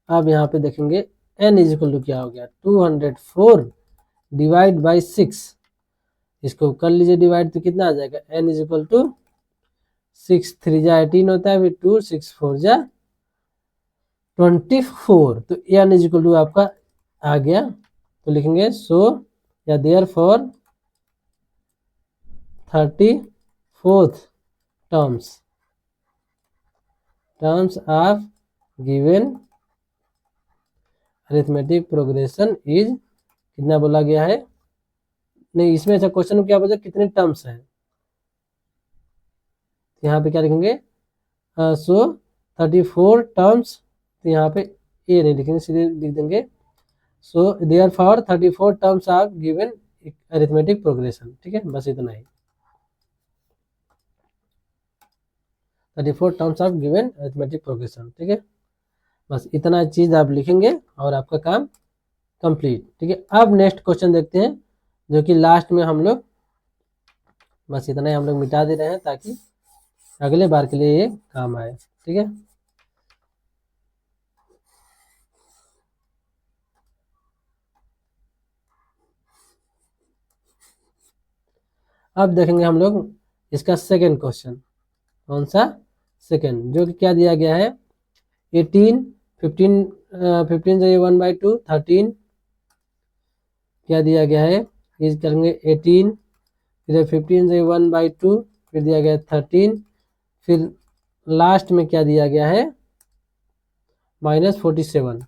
अब यहाँ पे देखेंगे n इज इक्वल टू क्या हो गया 204 डिवाइड बाई 6, इसको कर लीजिए डिवाइड तो कितना आ जाएगा n इज इक्वल टू 6 3 जा 18 होता है, फिर 2 6 4 जा 24, तो n इज इक्वल टू आपका आ गया, तो लिखेंगे सो या therefore fourth terms of given arithmetic progression is, कितना बोला गया है, नहीं इसमें अच्छा क्वेश्चन में क्या बोला, कितने टर्म्स हैं, यहाँ पे क्या लिखेंगे, सो 34 टर्म्स, तो यहाँ पे ए नहीं लिखेंगे, सीधे लिख देंगे so therefore 34 terms of given arithmetic progression. ठीक है, बस इतना ही, 34 terms of given arithmetic progression. ठीक है, बस इतना चीज आप लिखेंगे और आपका काम कंप्लीट। ठीक है, अब नेक्स्ट क्वेश्चन देखते हैं, जो कि लास्ट में हम लोग, बस इतना ही हम लोग मिटा दे रहे हैं ताकि अगले बार के लिए ये काम आए। ठीक है, अब देखेंगे हम लोग इसका सेकेंड क्वेश्चन। कौन सा, सेकेंड, जो कि क्या दिया गया है, 18 15 15 से 1/2 13, क्या दिया गया है, इज करेंगे 18, फिर 15 से 1/2, फिर दिया गया 13, फिर लास्ट में क्या दिया गया है, -47,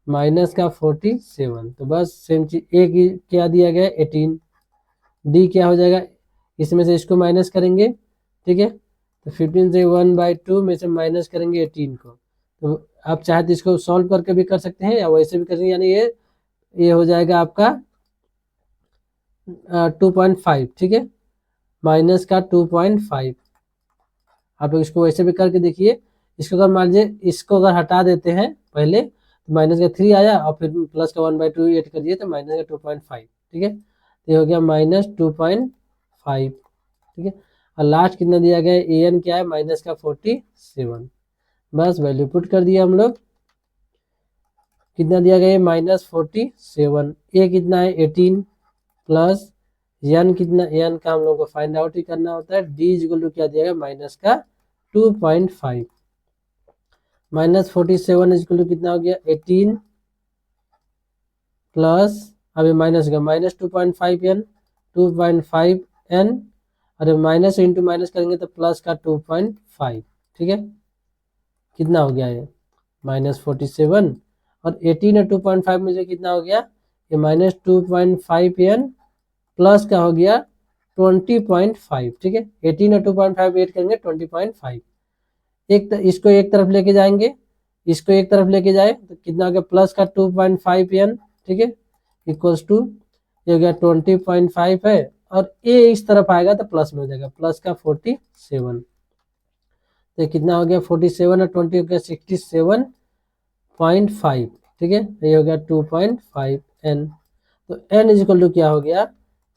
माइनस का 47, तो बस सेम चीज, ए की क्या दिया गया है 18, डी क्या हो जाएगा, इसमें से इसको माइनस करेंगे। ठीक है, तो 15 से 1/2 में से माइनस करेंगे 18 को, तो आप चाहे तो इसको सॉल्व करके भी कर सकते हैं या वैसे भी कर सकते हैं, यानी ये हो जाएगा आपका 2.5। ठीक है, माइनस का 2.5, आप लोग इसको वैसे भी करके देखिए। इसको अगर मान लीजिए इसको अगर हटा देते हैं पहले, तो माइनस का 3 आया और फिर प्लस का 1/2 ऐड करिए तो माइनस का 2.5। ठीक है, तो ये हो गया -2.5। ठीक है, और लास्ट कितना दिया गया है, ए एन क्या है, माइनस का 47, बस वैल्यू पुट कर दिया हम लोग, कितना दिया गया है, -47, ए कितना है 18, प्लस एन कितना, एन का हम लोग को फाइंड आउट ही करना होता है, डी इज इक्वल टू क्या दिया गया, माइनस का 2.5, -47 इज इक्वल टू कितना हो गया 18, प्लस अभी माइनस का -2.5 एन, 2.5 एन, अरे माइनस इंटू माइनस करेंगे तो प्लस का 2.5। ठीक है, कितना हो गया ये, -47, और 18 और 2.5 में से कितना हो गया, ये -2.5 एन, प्लस का हो गया 20.5। ठीक है, 18 और 2.5 ऐड करेंगे 20.5, इसको एक तरफ लेके जाएंगे, इसको एक तरफ लेके जाए तो कितना हो गया, प्लस का 2.5 एन। ठीक है, इक्वल्स टू, ये हो गया 20.5 है, और ए इस तरफ आएगा तो प्लस में हो जाएगा, प्लस का 47, तो कितना हो गया 47 और 20 हो गया 67.5। ठीक है, ये हो गया 2.5 एन, तो एन इज इक्वल टू क्या हो गया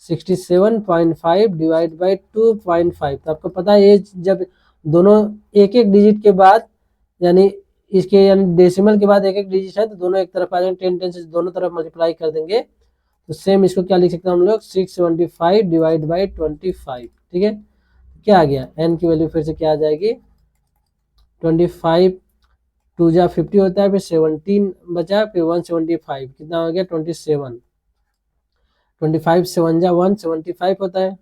67.5 डिवाइड बाई 2.5। तो आपको पता है ये जब दोनों एक एक डिजिट के बाद, यानी इसके यानी डेसिमल के बाद एक एक डिजिट है तो दोनों एक तरफ आ जाएंगे, 10 10 से दोनों तरफ मल्टीप्लाई कर देंगे, तो सेम इसको क्या लिख सकते हैं हम लोग, 675 डिवाइड बाई 25। ठीक है, क्या आ गया, एन की वैल्यू फिर से क्या आ जाएगी, 25 2 जा 50 होता है, फिर 17 बचा, फिर 175, कितना हो गया 27, 25 7 जा 175 होता है।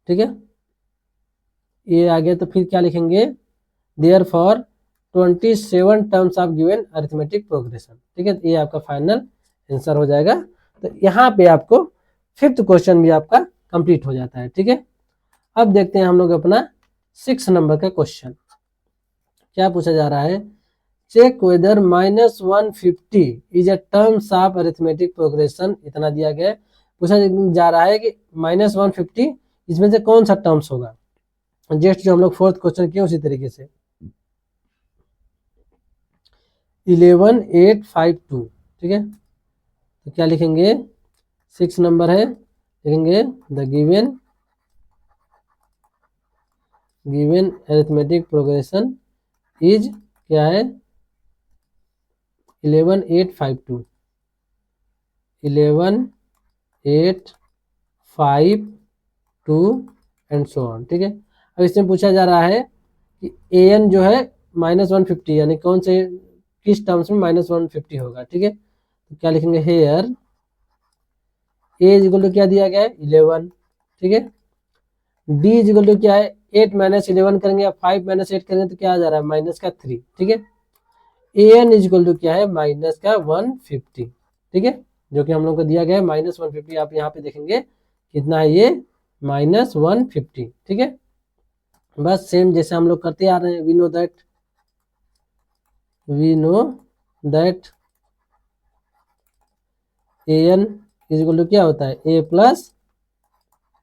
ठीक है, ये आ गया, तो फिर क्या लिखेंगे, therefore 27 terms of given arithmetic progression. ठीक है, ये आपका फाइनल आंसर हो जाएगा। तो यहाँ पे आपको फिफ्थ क्वेश्चन भी आपका कंप्लीट हो जाता है। ठीक है, अब देखते हैं हम लोग अपना 6 नंबर का क्वेश्चन, क्या पूछा जा रहा है, check whether -150 is a terms of arithmetic progression, इतना दिया गया है, पूछा जा रहा है कि -150 इसमें से कौन सा टर्म्स होगा, जस्ट जो हम लोग फोर्थ क्वेश्चन किए उसी तरीके से, 11852। ठीक है, तो क्या लिखेंगे, 6 नंबर है, लिखेंगे the given arithmetic progression is, क्या है 11852, 11852 एंड सो ऑन। ठीक है, अब इसमें पूछा जा रहा है कि ए एन जो है -150, यानी कौन से किस टर्म्स में -150 होगा। ठीक है, तो क्या लिखेंगे, हेयर ए इक्वल टू क्या दिया गया है 11। ठीक है, डी इज इक्वल टू क्या है, 8 माइनस 11 करेंगे या 5 माइनस 8 करेंगे तो क्या आ जा रहा है, माइनस का 3, ठीक है। ए एन इज इक्वल टू क्या है, माइनस का 150, ठीक है, जो कि हम लोग को दिया गया है माइनस 150। आप यहाँ पे देखेंगे कितना है ये, माइनस 150, ठीक है। बस सेम जैसे हम लोग करते आ रहे हैं, we know that a n is equal to क्या होता है, a plus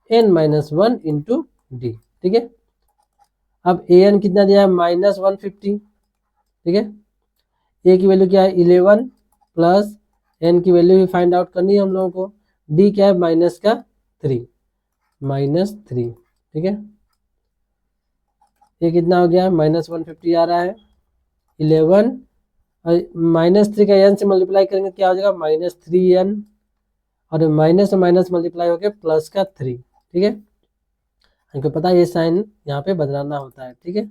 n minus 1 into d, ठीक है। अब ए एन कितना दिया है, माइनस 150, ठीक है। ए की वैल्यू क्या है 11 प्लस एन की वैल्यू भी फाइंड आउट करनी है हम लोगों को। डी क्या है, माइनस का 3, -3, ठीक है। ये कितना हो गया, माइनस 150 आ रहा है। 11 -3 का एन से मल्टीप्लाई करेंगे क्या हो जाएगा, -3n, और माइनस से माइनस मल्टीप्लाई होकर प्लस का 3, ठीक है। हमको पता है ये साइन यहाँ पे बदलाना होता है, ठीक है।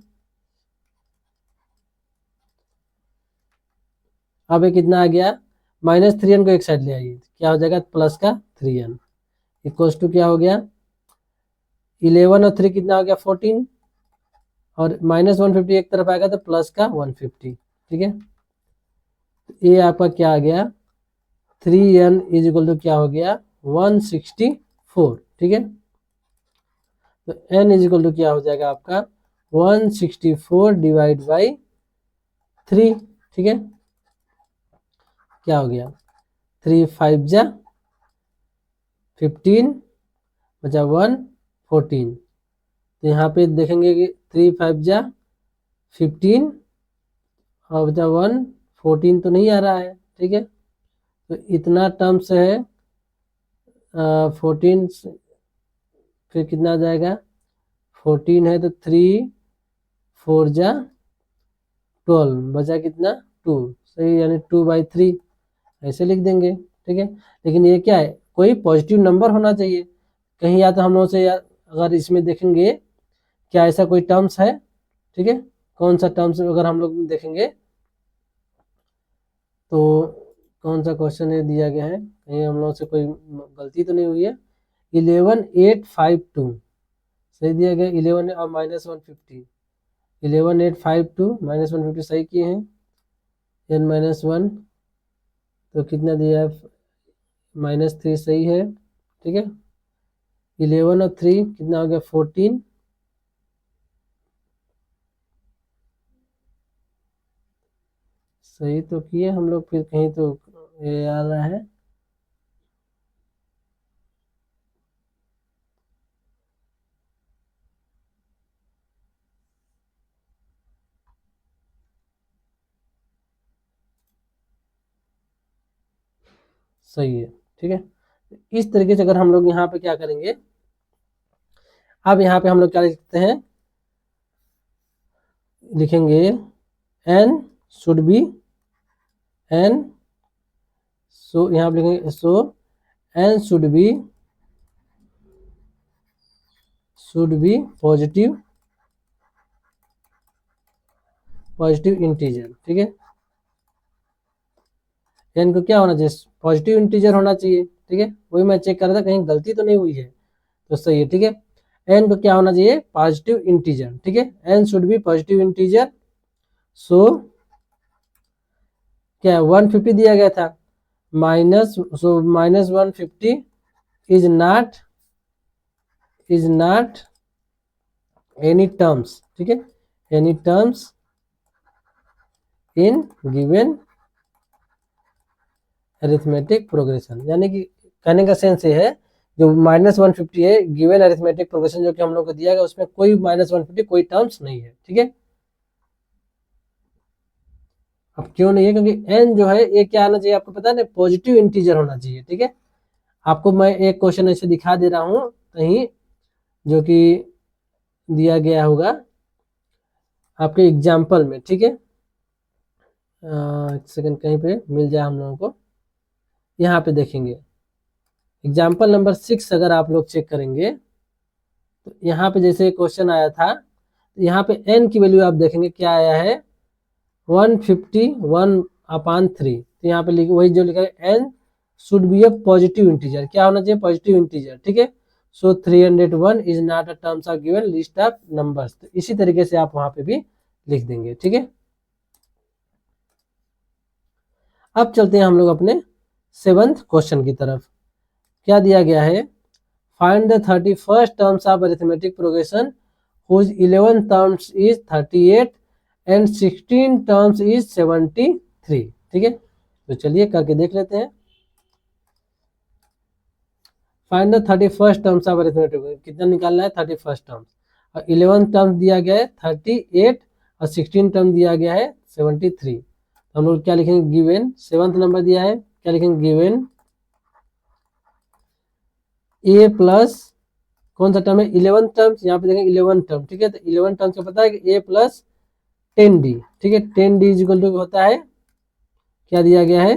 अब ये कितना आ गया, -3n को एक साइड ले आइए, क्या हो जाएगा, प्लस का 3n इक्वल्स टू क्या हो गया, 11 और 3 कितना हो गया 14, और -150 एक तरफ आएगा तो प्लस का 150, ठीक है। ये आपका क्या आ गया, 3n इज इक्वल टू क्या हो गया, 164, ठीक है। तो n इज इक्वल टू क्या हो जाएगा आपका 164 डिवाइड बाई 3, ठीक है। क्या हो गया, 3 5 जा 15 बचा 1 14, तो यहाँ पे देखेंगे कि 3 5 जा 15 और बचा 1 14 तो नहीं आ रहा है, ठीक है। तो इतना टर्म्स है 14, फिर कितना आ जाएगा, 14 है तो 3 4 जा 12 बचा कितना 2, सही, यानी 2/3 ऐसे लिख देंगे, ठीक है। लेकिन ये क्या है, कोई पॉजिटिव नंबर होना चाहिए कहीं, या तो हम लोग से अगर इसमें देखेंगे क्या ऐसा कोई टर्म्स है, ठीक है। कौन सा टर्म्स अगर हम लोग देखेंगे तो कौन सा क्वेश्चन है दिया गया है, कहीं हम लोग से कोई गलती तो नहीं हुई है। 11852 सही दिया गया, 11 और -150, 11852 -150 सही किए हैं। n-1 तो कितना दिया है, -3 सही है, ठीक है। 11 और 3 कितना हो गया 14, सही तो किए हम लोग, फिर कहीं तो ये आ रहा है, सही है, ठीक है। इस तरीके से अगर हम लोग यहाँ पे क्या करेंगे, अब यहाँ पे हम लोग क्या लिखते हैं, लिखेंगे n शुड बी n, सो यहाँ पे लिखेंगे सो n should be positive integer, ठीक है। n को क्या होना चाहिए, पॉजिटिव इंटीजर होना चाहिए, ठीक है। वही मैं चेक कर रहा था कहीं गलती तो नहीं हुई है, तो सही है, ठीक है। n को क्या होना चाहिए, पॉजिटिव इंटीजर, ठीक है। n should be positive integer, so क्या 150 दिया गया था, -150 इज नॉट एनी टर्म्स, ठीक है, any terms in given arithmetic progression, यानी कि कहने का सेंस ये है, जो -150 है गिवन अरिथमेटिक प्रोग्रेशन जो कि हम लोग को दिया गया उसमें कोई -150 कोई टर्म्स नहीं है, ठीक है। अब क्यों नहीं है, क्योंकि n जो है ये क्या आना चाहिए आपको पता है ना, पॉजिटिव इंटीजर होना चाहिए, ठीक है। आपको मैं एक क्वेश्चन ऐसे दिखा दे रहा हूं कहीं, जो कि दिया गया होगा आपके एग्जाम्पल में, ठीक है। एक सेकंड कहीं पे मिल जाए हम लोगों को, यहाँ पे देखेंगे एग्जाम्पल नंबर 6 अगर आप लोग चेक करेंगे तो यहाँ पे जैसे क्वेश्चन आया था, तो यहाँ पे n की वैल्यू आप देखेंगे क्या आया है 151/3, तो यहाँ पे वही जो लिखा है n should B A positive integer, क्या होना चाहिए पॉजिटिव इंटीजर, ठीक है। सो 301 is not a terms of given list of numbers. तो इसी तरीके से आप वहां पे भी लिख देंगे, ठीक है। अब चलते हैं हम लोग अपने 7th क्वेश्चन की तरफ। क्या दिया गया है, find the 31st terms of arithmetic progression whose 11 terms is 38 and 16 terms is 73, ठीक है। तो चलिए करके देख लेते हैं। Find the 31st terms of arithmetic, कितना निकालना है 31st टर्म्स, और 11 टर्म्स दिया गया है 38 और 16 टर्म दिया गया है 73। तो हम लोग क्या लिखेंगे, गिवन 7th नंबर दिया है, क्या लिखेंगे, गिवन ए प्लस कौन सा टर्म है, 11 टर्म्स, यहाँ पे देखेंगे 11 टर्म, ठीक है। तो 11 टर्म्स का पता है कि ए प्लस 10d, ठीक है। 10d इक्वल टू होता है, क्या दिया गया है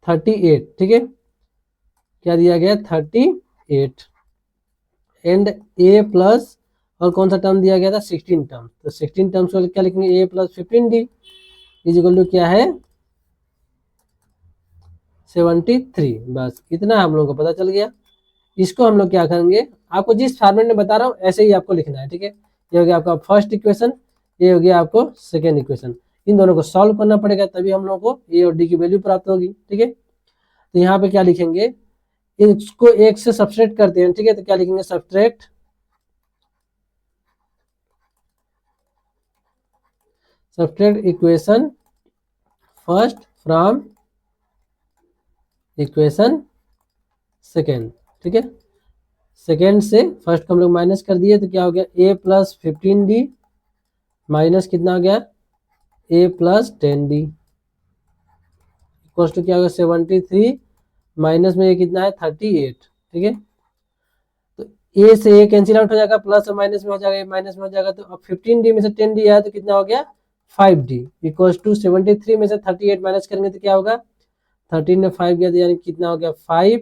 38, ठीक है। क्या दिया गया 38 एंड ए प्लस और कौन सा टर्म दिया गया था 16 टर्म। तो 16 टर्म्स को क्या लिखेंगे, ए प्लस 15d इक्वल टू क्या है 73। बस इतना हम लोगों को पता चल गया। इसको हम लोग क्या करेंगे, आपको जिस फॉर्मेट में बता रहा हूँ ऐसे ही आपको लिखना है, ठीक है। ये हो गया आपका फर्स्ट इक्वेशन, ये हो गया आपको सेकेंड इक्वेशन। इन दोनों को सॉल्व करना पड़ेगा, तभी हम लोग को ए और डी की वैल्यू प्राप्त होगी, ठीक है। तो यहाँ पे क्या लिखेंगे, इसको एक से सब्सट्रैक्ट करते हैं, ठीक है। तो क्या लिखेंगे, subtract equation first from equation second, ठीक है। सेकेंड से फर्स्ट को हम लोग माइनस कर दिए, तो क्या हो गया ए प्लस 15d माइनस कितना हो गया ए प्लस 10d इक्वल्स टू क्या होगा 73 माइनस में ये कितना है 38, ठीक है। तो ए से ए कैंसिल आउट हो जाएगा, प्लस और माइनस में हो जाएगा, माइनस में हो जाएगा। तो अब 15d में से 10d आया तो कितना हो गया 5d इक्वल्स टू 73 में से 38 माइनस करेंगे तो क्या होगा 13 में 5 गया तो यानी कितना हो गया 5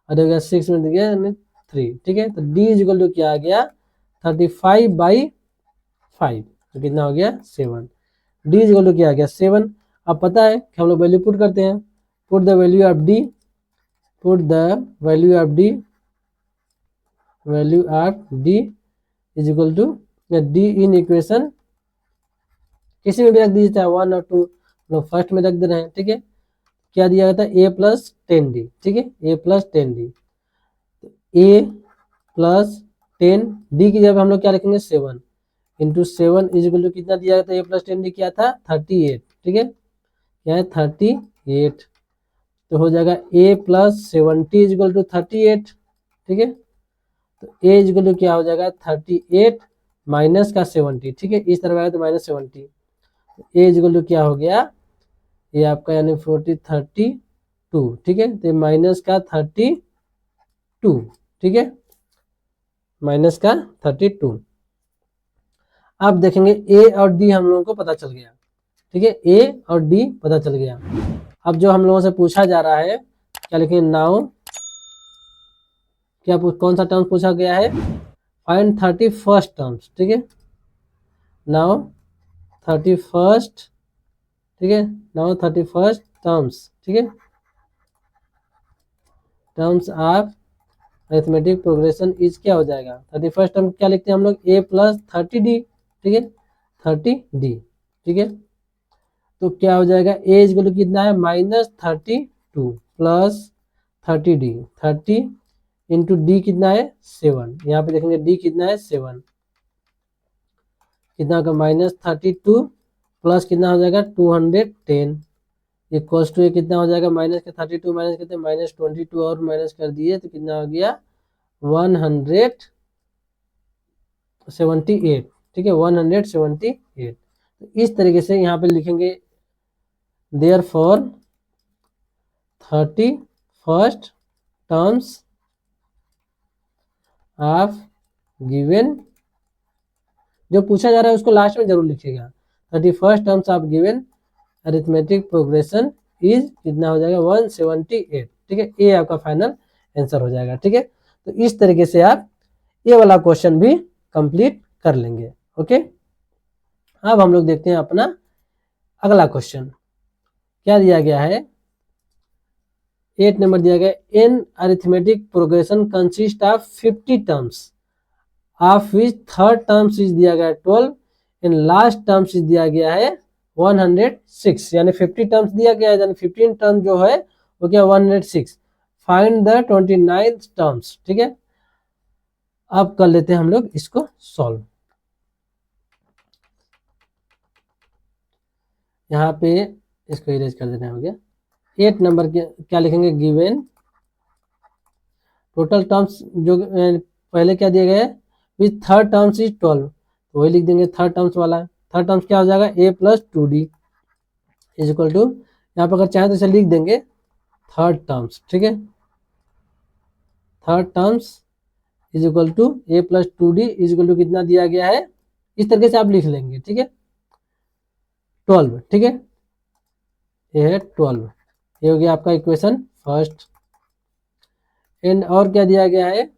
और हो गया 6 में गया 3, ठीक है। तो d इक्वल टू क्या आ गया 35/5, तो कितना हो गया 7। d इक्वल टू क्या आ गया 7। अब पता है कि हम लोग वैल्यू पुट करते हैं, put the value of d, put the value of d, value of d is equal to d in equation किसी में भी रख दीजिए, चाहे 1 और 2, लोग फर्स्ट में रख दे रहे हैं, ठीक है। क्या दिया गया था a प्लस 10d, ठीक है, a plus 10d, a plus 10d की जगह हम लोग क्या लिखेंगे 7 इंटू 7 इज इक्वल टू कितना दिया गया था, a प्लस 10d क्या था 38, ठीक है, क्या है 38। तो हो जाएगा a plus 70 is equal to 38, ठीक है। तो a इज इक्वल टू क्या हो जाएगा 38 माइनस का 70, ठीक है, इस तरह आएगा तो minus 70। a is equal to क्या हो गया, ये आपका यानी 32, ठीक है। तो माइनस का 32, ठीक है, माइनस का 32। अब देखेंगे ए और डी हम लोगों को पता चल गया, ठीक है, ए और डी पता चल गया। अब जो हम लोगों से पूछा जा रहा है क्या लिखेंगे, नाउ क्या कौन सा टर्म पूछा गया है, फाइंड 31st टर्म्स, ठीक है। नाउ 31st, ठीक है, नाउ 31st टर्म्स, ठीक है, terms of arithmetic progression is क्या हो जाएगा 31st टर्म क्या लिखते हैं हम लोग a प्लस 30d, ठीक है, 30d, ठीक है। तो क्या हो जाएगा a इज इक्वल टू कितना है -32 प्लस 30d, 30 इंटू डी कितना है 7, यहाँ पे देखेंगे d कितना है 7, कितना होगा -32 प्लस कितना हो जाएगा 210 इक्वल्स टू कितना हो जाएगा माइनस के 32 माइनस करते हैं -22 और माइनस कर दिए तो कितना हो गया 178, ठीक है, 178। तो इस तरीके से यहाँ पे लिखेंगे therefore 31st terms of given, जो पूछा जा रहा है उसको लास्ट में जरूर लिखिएगा, 31st terms of given arithmetic progression is कितना हो जाएगा 178, ठीक है, ये आपका फाइनल आंसर हो जाएगा, ठीक है। तो इस तरीके से आप ये वाला क्वेश्चन भी कंप्लीट कर लेंगे, ओके। अब हम लोग देखते हैं अपना अगला क्वेश्चन क्या दिया गया है, 8 नंबर दिया गया an arithmetic progression consist of 50 terms of which third terms is दिया गया 12 एंड लास्ट टर्म्स इज दिया गया है 106, यानी 50 टर्म्स दिया गया है, यानी 15 टर्म जो है वो क्या 106। Find the 29th terms. ठीक है, अब कर लेते हैं हम लोग इसको सॉल्व। यहाँ पे इसको इरेज कर देना हो गया। 8 नंबर के क्या लिखेंगे, गिवन टोटल टर्म्स जो पहले क्या दिया गया है विथ थर्ड टर्म्स इज 12, तो वही लिख देंगे थर्ड टर्म्स वाला। थर्ड टर्म्स क्या हो जाएगा a plus 2d is equal to, यहाँ पर अगर चाहे तो इसे लिख देंगे थर्ड टर्म्स। ठीक है, third terms is equal to a plus 2d is equal to कितना दिया गया है, इस तरीके से आप लिख लेंगे। ठीक है, 12। ठीक है, ये है 12, ये हो गया आपका इक्वेशन फर्स्ट। एंड और क्या दिया गया है,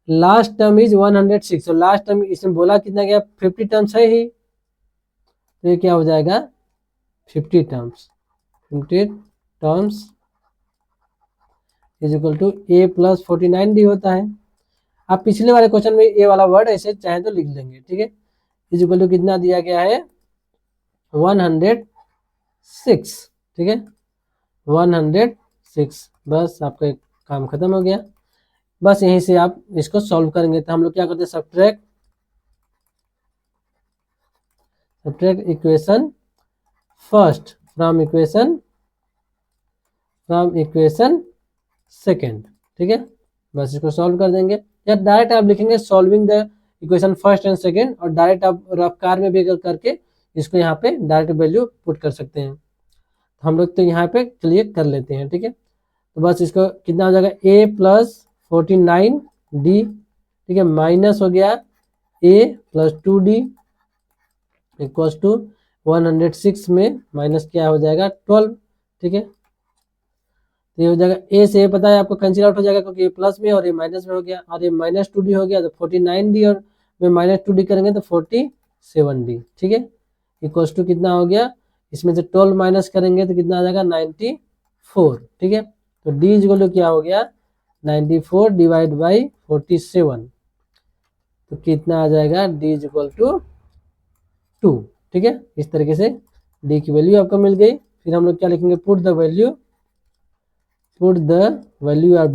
लास्ट टर्म इज 106, तो लास्ट टर्म इसमें बोला कितना गया 50 टर्म्स है ही, तो ये क्या हो जाएगा 50 terms. 50 terms is equal to a plus 49d होता है। आप पिछले वाले क्वेश्चन में ए वाला वर्ड ऐसे चाहे तो लिख लेंगे। ठीक है, इज इक्वल टू कितना दिया गया है 106। ठीक है, 106, बस आपका एक काम खत्म हो गया। बस यहीं से आप इसको सॉल्व करेंगे। तो हम लोग क्या करते हैं, subtract equation first from equation second. ठीक है, बस इसको सॉल्व कर देंगे, या डायरेक्ट आप लिखेंगे solving the equation first and second, और डायरेक्ट आप रफ्कार में भी करके इसको यहाँ पे डायरेक्ट वैल्यू पुट कर सकते हैं। तो हम लोग तो यहाँ पे क्लियर कर लेते हैं। ठीक है, तो बस इसको कितना हो जाएगा a प्लस 49d, ठीक है, माइनस हो गया a plus 2d equals to 106 में माइनस क्या हो जाएगा 12। ठीक है, तो ये हो जाएगा a से a पता है आपको कैंसिल आउट हो जाएगा क्योंकि a प्लस में और a माइनस में हो गया, और ये माइनस 2d हो गया, तो 49d और में माइनस 2d करेंगे तो 47d। ठीक है, इक्वल्स टू कितना हो गया, इसमें से 12 माइनस करेंगे तो कितना आ जाएगा 94। ठीक है, तो d इक्वल टू क्या हो गया 94 डिवाइड बाई 47, तो कितना आ जाएगा d इक्वल टू 2। ठीक है, इस तरीके से d की वैल्यू आपको मिल गई। फिर हम लोग क्या लिखेंगे, put the value of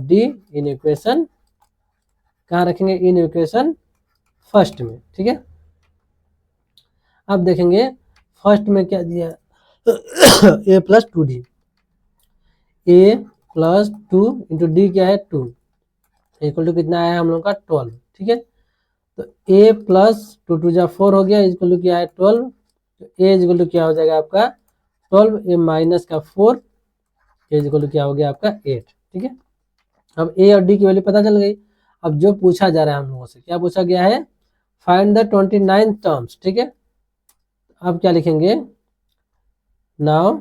d in equation, कहाँ रखेंगे, इन इक्वेशन फर्स्ट में। ठीक है, अब देखेंगे फर्स्ट में क्या दिया a plus 2d, a plus 2 into D क्या है 2 इक्वल टू कितना आया हम लोग का 12। ठीक है, तो a प्लस 2 जा 4 हो गया इक्वल टू क्या है 12, तो a इक्वल टू क्या हो जाएगा आपका 12, a माइनस का 4, a इक्वल टू क्या हो गया आपका 8। ठीक है, अब a और d की वैल्यू पता चल गई। अब जो पूछा जा रहा है हम लोगों से, क्या पूछा गया है, फाइंड द 29th टर्म्स। ठीक है, अब क्या लिखेंगे, नाउ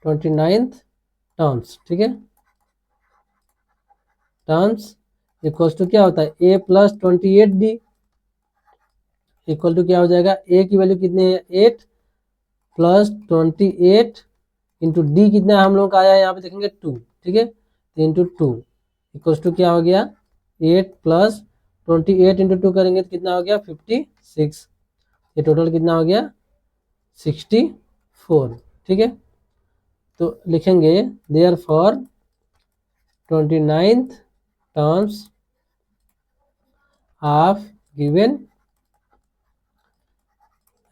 29th टर्म्स। ठीक है, टर्म्स इक्वल्स टू क्या होता है a plus 28d equal to क्या हो जाएगा, a की वैल्यू कितनी है 8 प्लस 28 इंटू डी कितना हम लोग का आया है यहाँ पे देखेंगे 2। ठीक है, तो इंटू 2 इक्वल्स टू क्या हो गया 8 प्लस 28 इंटू 2 करेंगे तो कितना हो गया 56, ये टोटल कितना हो गया 64। ठीक है, तो लिखेंगे therefore 29th terms of given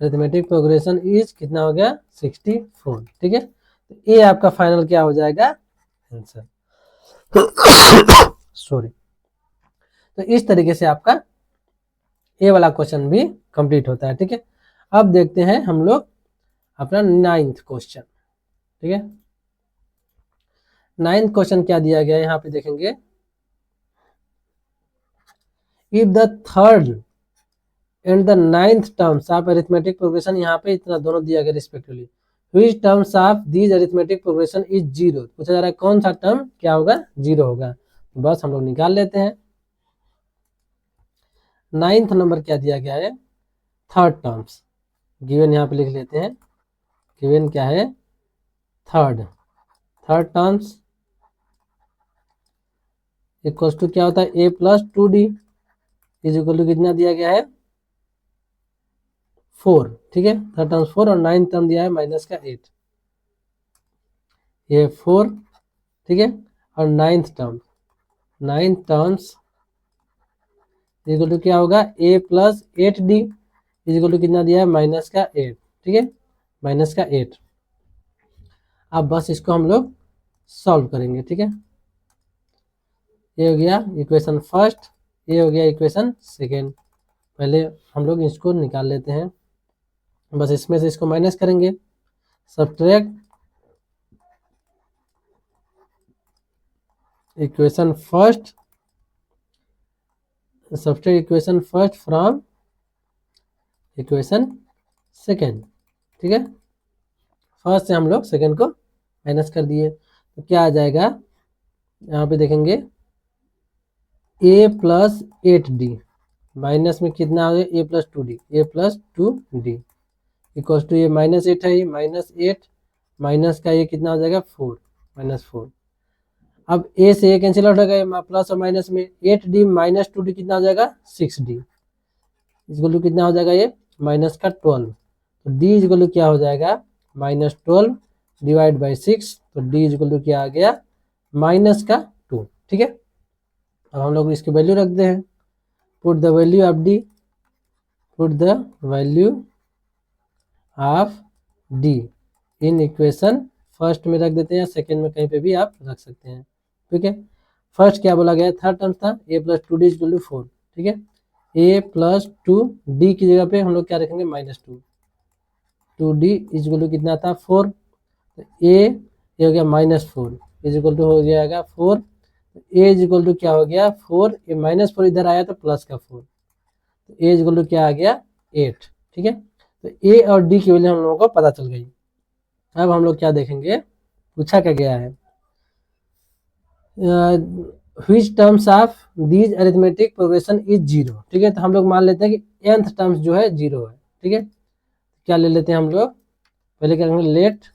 arithmetic progression is कितना हो गया 64। ठीक है, तो ये आपका फाइनल क्या हो जाएगा आंसर। सॉरी, तो इस तरीके से आपका ये वाला क्वेश्चन भी कंप्लीट होता है। ठीक है, अब देखते हैं हम लोग अपना 9th क्वेश्चन। ठीक है, 9th क्वेश्चन क्या दिया गया है यहाँ पे देखेंगे, if the third and the 9th terms of arithmetic progression, यहाँ पे इतना दोनों दिया गया respectively, which terms of these arithmetic progression is 0, पूछा जा रहा है कौन सा टर्म क्या होगा 0 होगा, तो बस हम लोग निकाल लेते हैं। 9th नंबर क्या दिया गया है, थर्ड टर्म्स गिवन यहाँ पे लिख लेते हैं गिवन क्या है, थर्ड टर्म्स इक्वल्स टू क्या होता है, a plus 2d is equal to कितना दिया गया है, 4, ठीक है, थर्ड टर्म्स 4 और नाइन्थ टर्म दिया है माइनस का 8, ये 4, ठीक है, और नाइन्थ टर्म्स इक्वल टू क्या होगा, a plus 8d is equal to कितना दिया है, माइनस का 8, ठीक है, माइनस का 8। अब बस इसको हम लोग सॉल्व करेंगे, ठीक है, ये हो गया इक्वेशन फर्स्ट, ये हो गया इक्वेशन सेकेंड। पहले हम लोग इसको निकाल लेते हैं, बस इसमें से इसको माइनस करेंगे, subtract equation first from equation second, ठीक है, फर्स्ट से हम लोग सेकेंड को माइनस कर दिए, तो क्या आ जाएगा, यहाँ पे देखेंगे a प्लस 8d माइनस में कितना आ गया, a plus 2d equals to ये माइनस 8 है, ये माइनस 8 माइनस का ये कितना हो जाएगा, 4 माइनस 4। अब a से a कैंसिल आउट हो गया, प्लस और माइनस में 8d माइनस 2d कितना हो जाएगा, 6d इक्वल टू कितना हो जाएगा, ये माइनस का 12, तो d इक्वल टू क्या हो जाएगा, माइनस 12 डिवाइड बाई 6, तो d इक्वल टू क्या आ गया, माइनस का 2, ठीक है। अब हम लोग इसकी वैल्यू रखते हैं, put the value of d, put the value of d in equation first में रख देते हैं, या सेकेंड में कहीं पे भी आप रख सकते हैं, ठीक है। फर्स्ट क्या बोला गया, थर्ड टर्म था a plus 2d equal to 4, ठीक है, a प्लस 2d की जगह पे हम लोग क्या रखेंगे, माइनस 2d इक्वल टू कितना था, 4, तो a ये हो गया माइनस 4 इक्वल टू हो जाएगा 4, ए इक्वल टू क्या हो गया, 4, ये माइनस 4 इधर आया तो प्लस का 4, तो ए इक्वल टू क्या आ गया, 8, ठीक है। तो ए और डी की वैल्यू हम लोगों को पता चल गई। अब हम लोग क्या देखेंगे, पूछा क्या गया है, which terms of these arithmetic progression is 0, ठीक है, तो हम लोग मान लेते हैं कि nth टर्म्स जो है 0 है, ठीक है, क्या ले लेते हैं हम लोग, पहले क्या करेंगे, लेट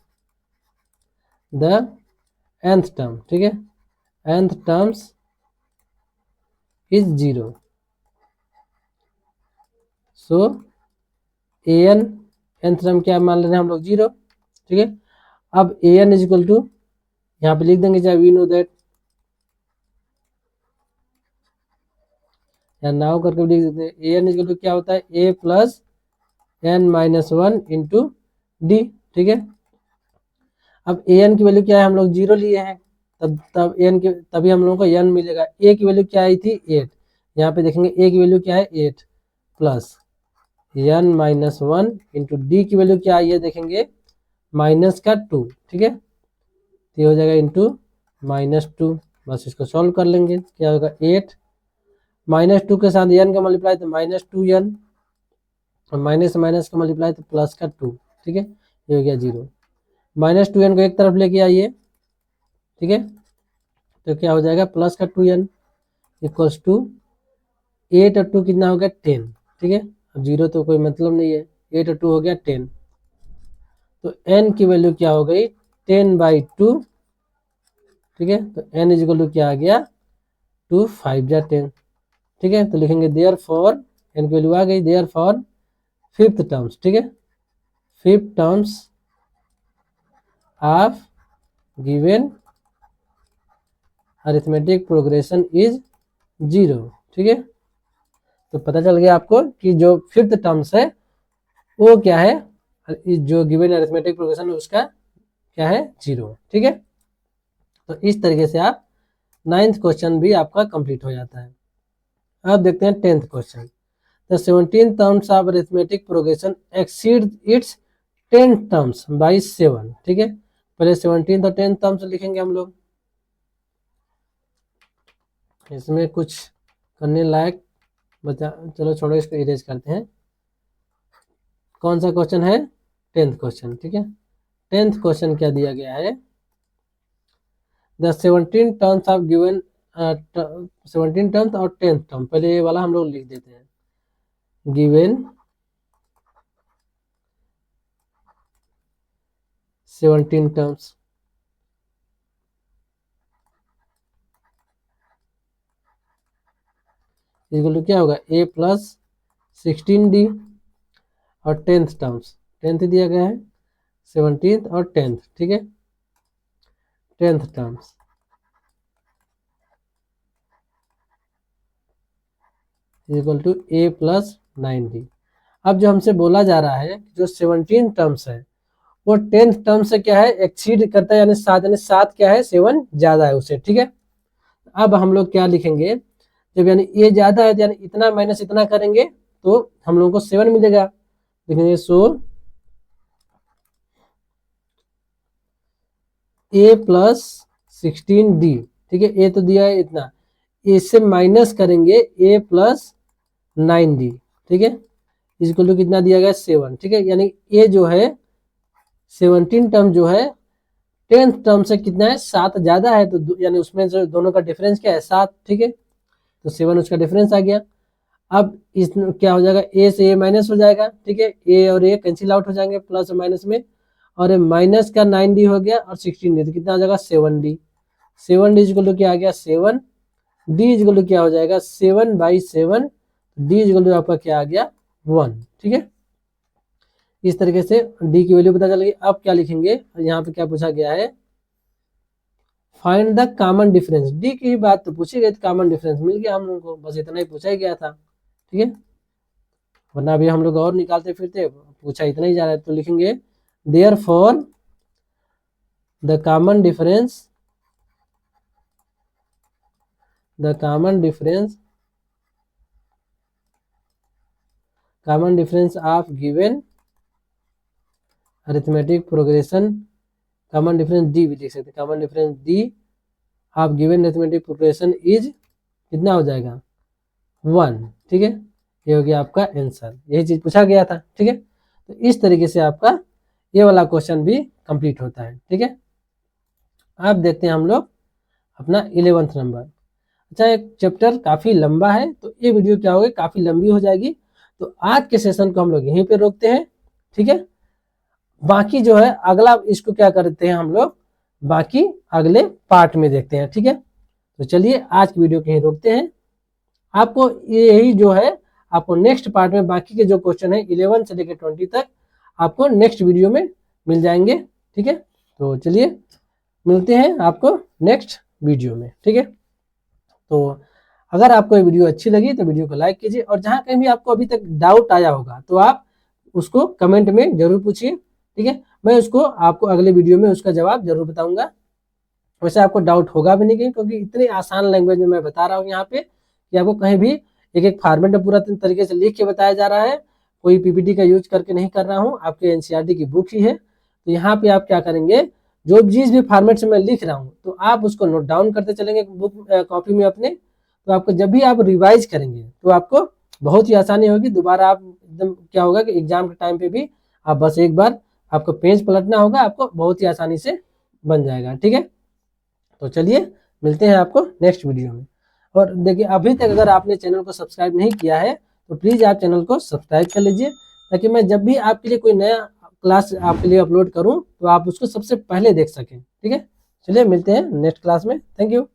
द nth टर्म, ठीक है, nth terms is 0, so an nth term क्या मान ले रहे हैं हम लोग, 0, ठीक है। अब an इज इक्वल टू यहाँ पे लिख देंगे, चाहे वी नो दैट, या नाउ करके लिख देते हैं, an इज इक्वल टू क्या होता है, a plus n minus 1 into d, ठीक है। अब an की वैल्यू क्या है, हम लोग 0 लिए हैं, तब n की तभी हम लोगों को n मिलेगा। a की वैल्यू क्या आई थी, 8, यहाँ पे देखेंगे a की वैल्यू क्या है, 8 plus n minus 1 into D की वैल्यू क्या आई है, देखेंगे माइनस का 2, ठीक है, तो ये हो जाएगा इंटू माइनस 2, बस इसको सॉल्व कर लेंगे, क्या होगा, 8 माइनस 2 के साथ n का मल्टीप्लाई तो माइनस 2n, और माइनस माइनस का मल्टीप्लाई तो प्लस का 2, ठीक है, ये हो गया 0, माइनस 2n को एक तरफ लेके आइए, ठीक है, तो क्या हो जाएगा, प्लस का 2n इक्वल्स टू 8 और 2 कितना हो गया, 10, ठीक है, अब 0 तो कोई मतलब नहीं है, 8 और 2 हो गया 10, तो n की वैल्यू क्या हो गई, 10/2, ठीक है, तो n इज इक्वल टू क्या आ गया, 2 5 जा 10, ठीक है, तो लिखेंगे देयर फॉर n की वैल्यू आ गई, देयर फॉर फिफ्थ टर्म्स, ठीक है, fifth terms of given arithmetic progression is 0, ठीक है, तो पता चल गया आपको कि जो फिफ्थ टर्म्स है वो क्या है, जो गिवन अरिथमेटिक प्रोग्रेशन है उसका क्या है, 0, ठीक है। तो इस तरीके से आप 9th क्वेश्चन भी आपका कंप्लीट हो जाता है। अब देखते हैं 10th question, the 17 terms of arithmetic progression exceed it's 10 terms by 7, ठीक है, पहले 17 और 10 टर्म्स लिखेंगे हम लोग, इसमें कुछ करने लायक बचा, चलो छोड़ो इसको इरेज करते हैं। कौन सा क्वेश्चन है, 10th क्वेश्चन, ठीक है, 10th क्वेश्चन क्या दिया गया है, the 17 terms of given 17 terms और 10th टर्म, पहले ये वाला हम लोग लिख देते हैं, गिवन 17 टर्म्स। इक्वल टू क्या होगा, ए प्लस 16d और 10th टर्म्स, 10th दिया गया है, 17th और 10th, ठीक है, 10th terms equal to a plus 9d। अब जो हमसे बोला जा रहा है जो 17 टर्म्स है वो 10th टर्म से क्या है, एक्सीड करता है, यानी 7, यानी 7 क्या है, 7 ज्यादा है उससे, ठीक है। अब हम लोग क्या लिखेंगे, जब यानी ए ज्यादा है तो यानी इतना माइनस इतना करेंगे तो हम लोगों को 7 मिलेगा, लिखेंगे सो ए प्लस 16d, ठीक है, ए तो दिया है इतना, इससे माइनस करेंगे ए प्लस 9d, ठीक है, इक्वल टू कितना दिया गया, 7, ठीक है, यानी ए जो है 17 टर्म जो है 10th टर्म से कितना है, 7 ज्यादा है, तो यानी उसमें से दोनों का डिफरेंस क्या है, 7, ठीक है, तो 7 उसका डिफरेंस आ गया। अब इस क्या हो जाएगा, ए से ए माइनस हो जाएगा, ठीक है, ए और ए कैंसिल आउट हो जाएंगे प्लस और माइनस में, और माइनस का 9d हो गया और 16d, तो कितना हो जाएगा 7d, 7d इक्वल टू क्या आ गया 7, d इक्वल टू क्या हो जाएगा 7/7, d इक्वल टू आपका क्या आ गया 1, ठीक है। इस तरीके से d की वैल्यू पता चल गई। अब क्या लिखेंगे, यहाँ पे क्या पूछा गया है, find the common difference, D की ही बात तो पूछी गई, कॉमन डिफरेंस मिल गया हम लोगों को, बस इतना ही पूछा ही गया था, ठीक है, वरना अभी हम लोग और निकालते फिरते, पूछा इतना ही जा रहा है, तो लिखेंगे therefore the common difference, the common difference of given arithmetic progression, common difference d भी लिख सकते हैं, common difference d of given arithmetic progression is कितना हो जाएगा 1, ठीक है, ये हो गया आपका आंसर, यही चीज पूछा गया था, ठीक है। तो इस तरीके से आपका ये वाला क्वेश्चन भी कंप्लीट होता है, ठीक है। अब देखते हैं हम लोग अपना 11th नंबर। अच्छा, एक चैप्टर काफी लंबा है तो ये वीडियो क्या होगी, काफी लंबी हो जाएगी, तो आज के सेशन को हम लोग यहीं पे रोकते हैं, ठीक है। बाकी जो है अगला इसको क्या करते हैं हम लोग, बाकी अगले पार्ट में देखते हैं, ठीक है। तो चलिए आज की वीडियो को यहीं रोकते हैं, आपको यही जो है आपको नेक्स्ट पार्ट में बाकी के जो क्वेश्चन है 11 से लेकर 20 तक आपको नेक्स्ट वीडियो में मिल जाएंगे, ठीक है। तो चलिए मिलते हैं आपको नेक्स्ट वीडियो में, ठीक है। तो अगर आपको ये वीडियो अच्छी लगी तो वीडियो को लाइक कीजिए, और जहाँ कहीं भी आपको अभी तक डाउट आया होगा तो आप उसको कमेंट में जरूर पूछिए, ठीक है, मैं उसको आपको अगले वीडियो में उसका जवाब जरूर बताऊंगा। वैसे आपको डाउट होगा भी नहीं कहीं, क्योंकि इतनी आसान लैंग्वेज में मैं बता रहा हूँ यहाँ पे कि आपको कहीं भी एक एक फॉर्मेट में पूरा तरीके से लिख के बताया जा रहा है, कोई पीपीटी का यूज करके नहीं कर रहा हूँ, आपके एनसीईआरटी की बुक ही है। तो यहाँ पे आप क्या करेंगे, जो चीज भी फॉर्मेट से मैं लिख रहा हूँ तो आप उसको नोट डाउन करते चलेंगे बुक कॉपी में अपने, तो आपको जब भी आप रिवाइज करेंगे तो आपको बहुत ही आसानी होगी, दोबारा आप एकदम क्या होगा कि एग्जाम के टाइम पे भी आप बस एक बार आपको पेज पलटना होगा, आपको बहुत ही आसानी से बन जाएगा, ठीक है। तो चलिए मिलते हैं आपको नेक्स्ट वीडियो में। और देखिए अभी तक अगर आपने चैनल को सब्सक्राइब नहीं किया है तो प्लीज़ आप चैनल को सब्सक्राइब कर लीजिए, ताकि मैं जब भी आपके लिए कोई नया क्लास आपके लिए अपलोड करूं तो आप उसको सबसे पहले देख सकें, ठीक है। चलिए मिलते हैं नेक्स्ट क्लास में, थैंक यू।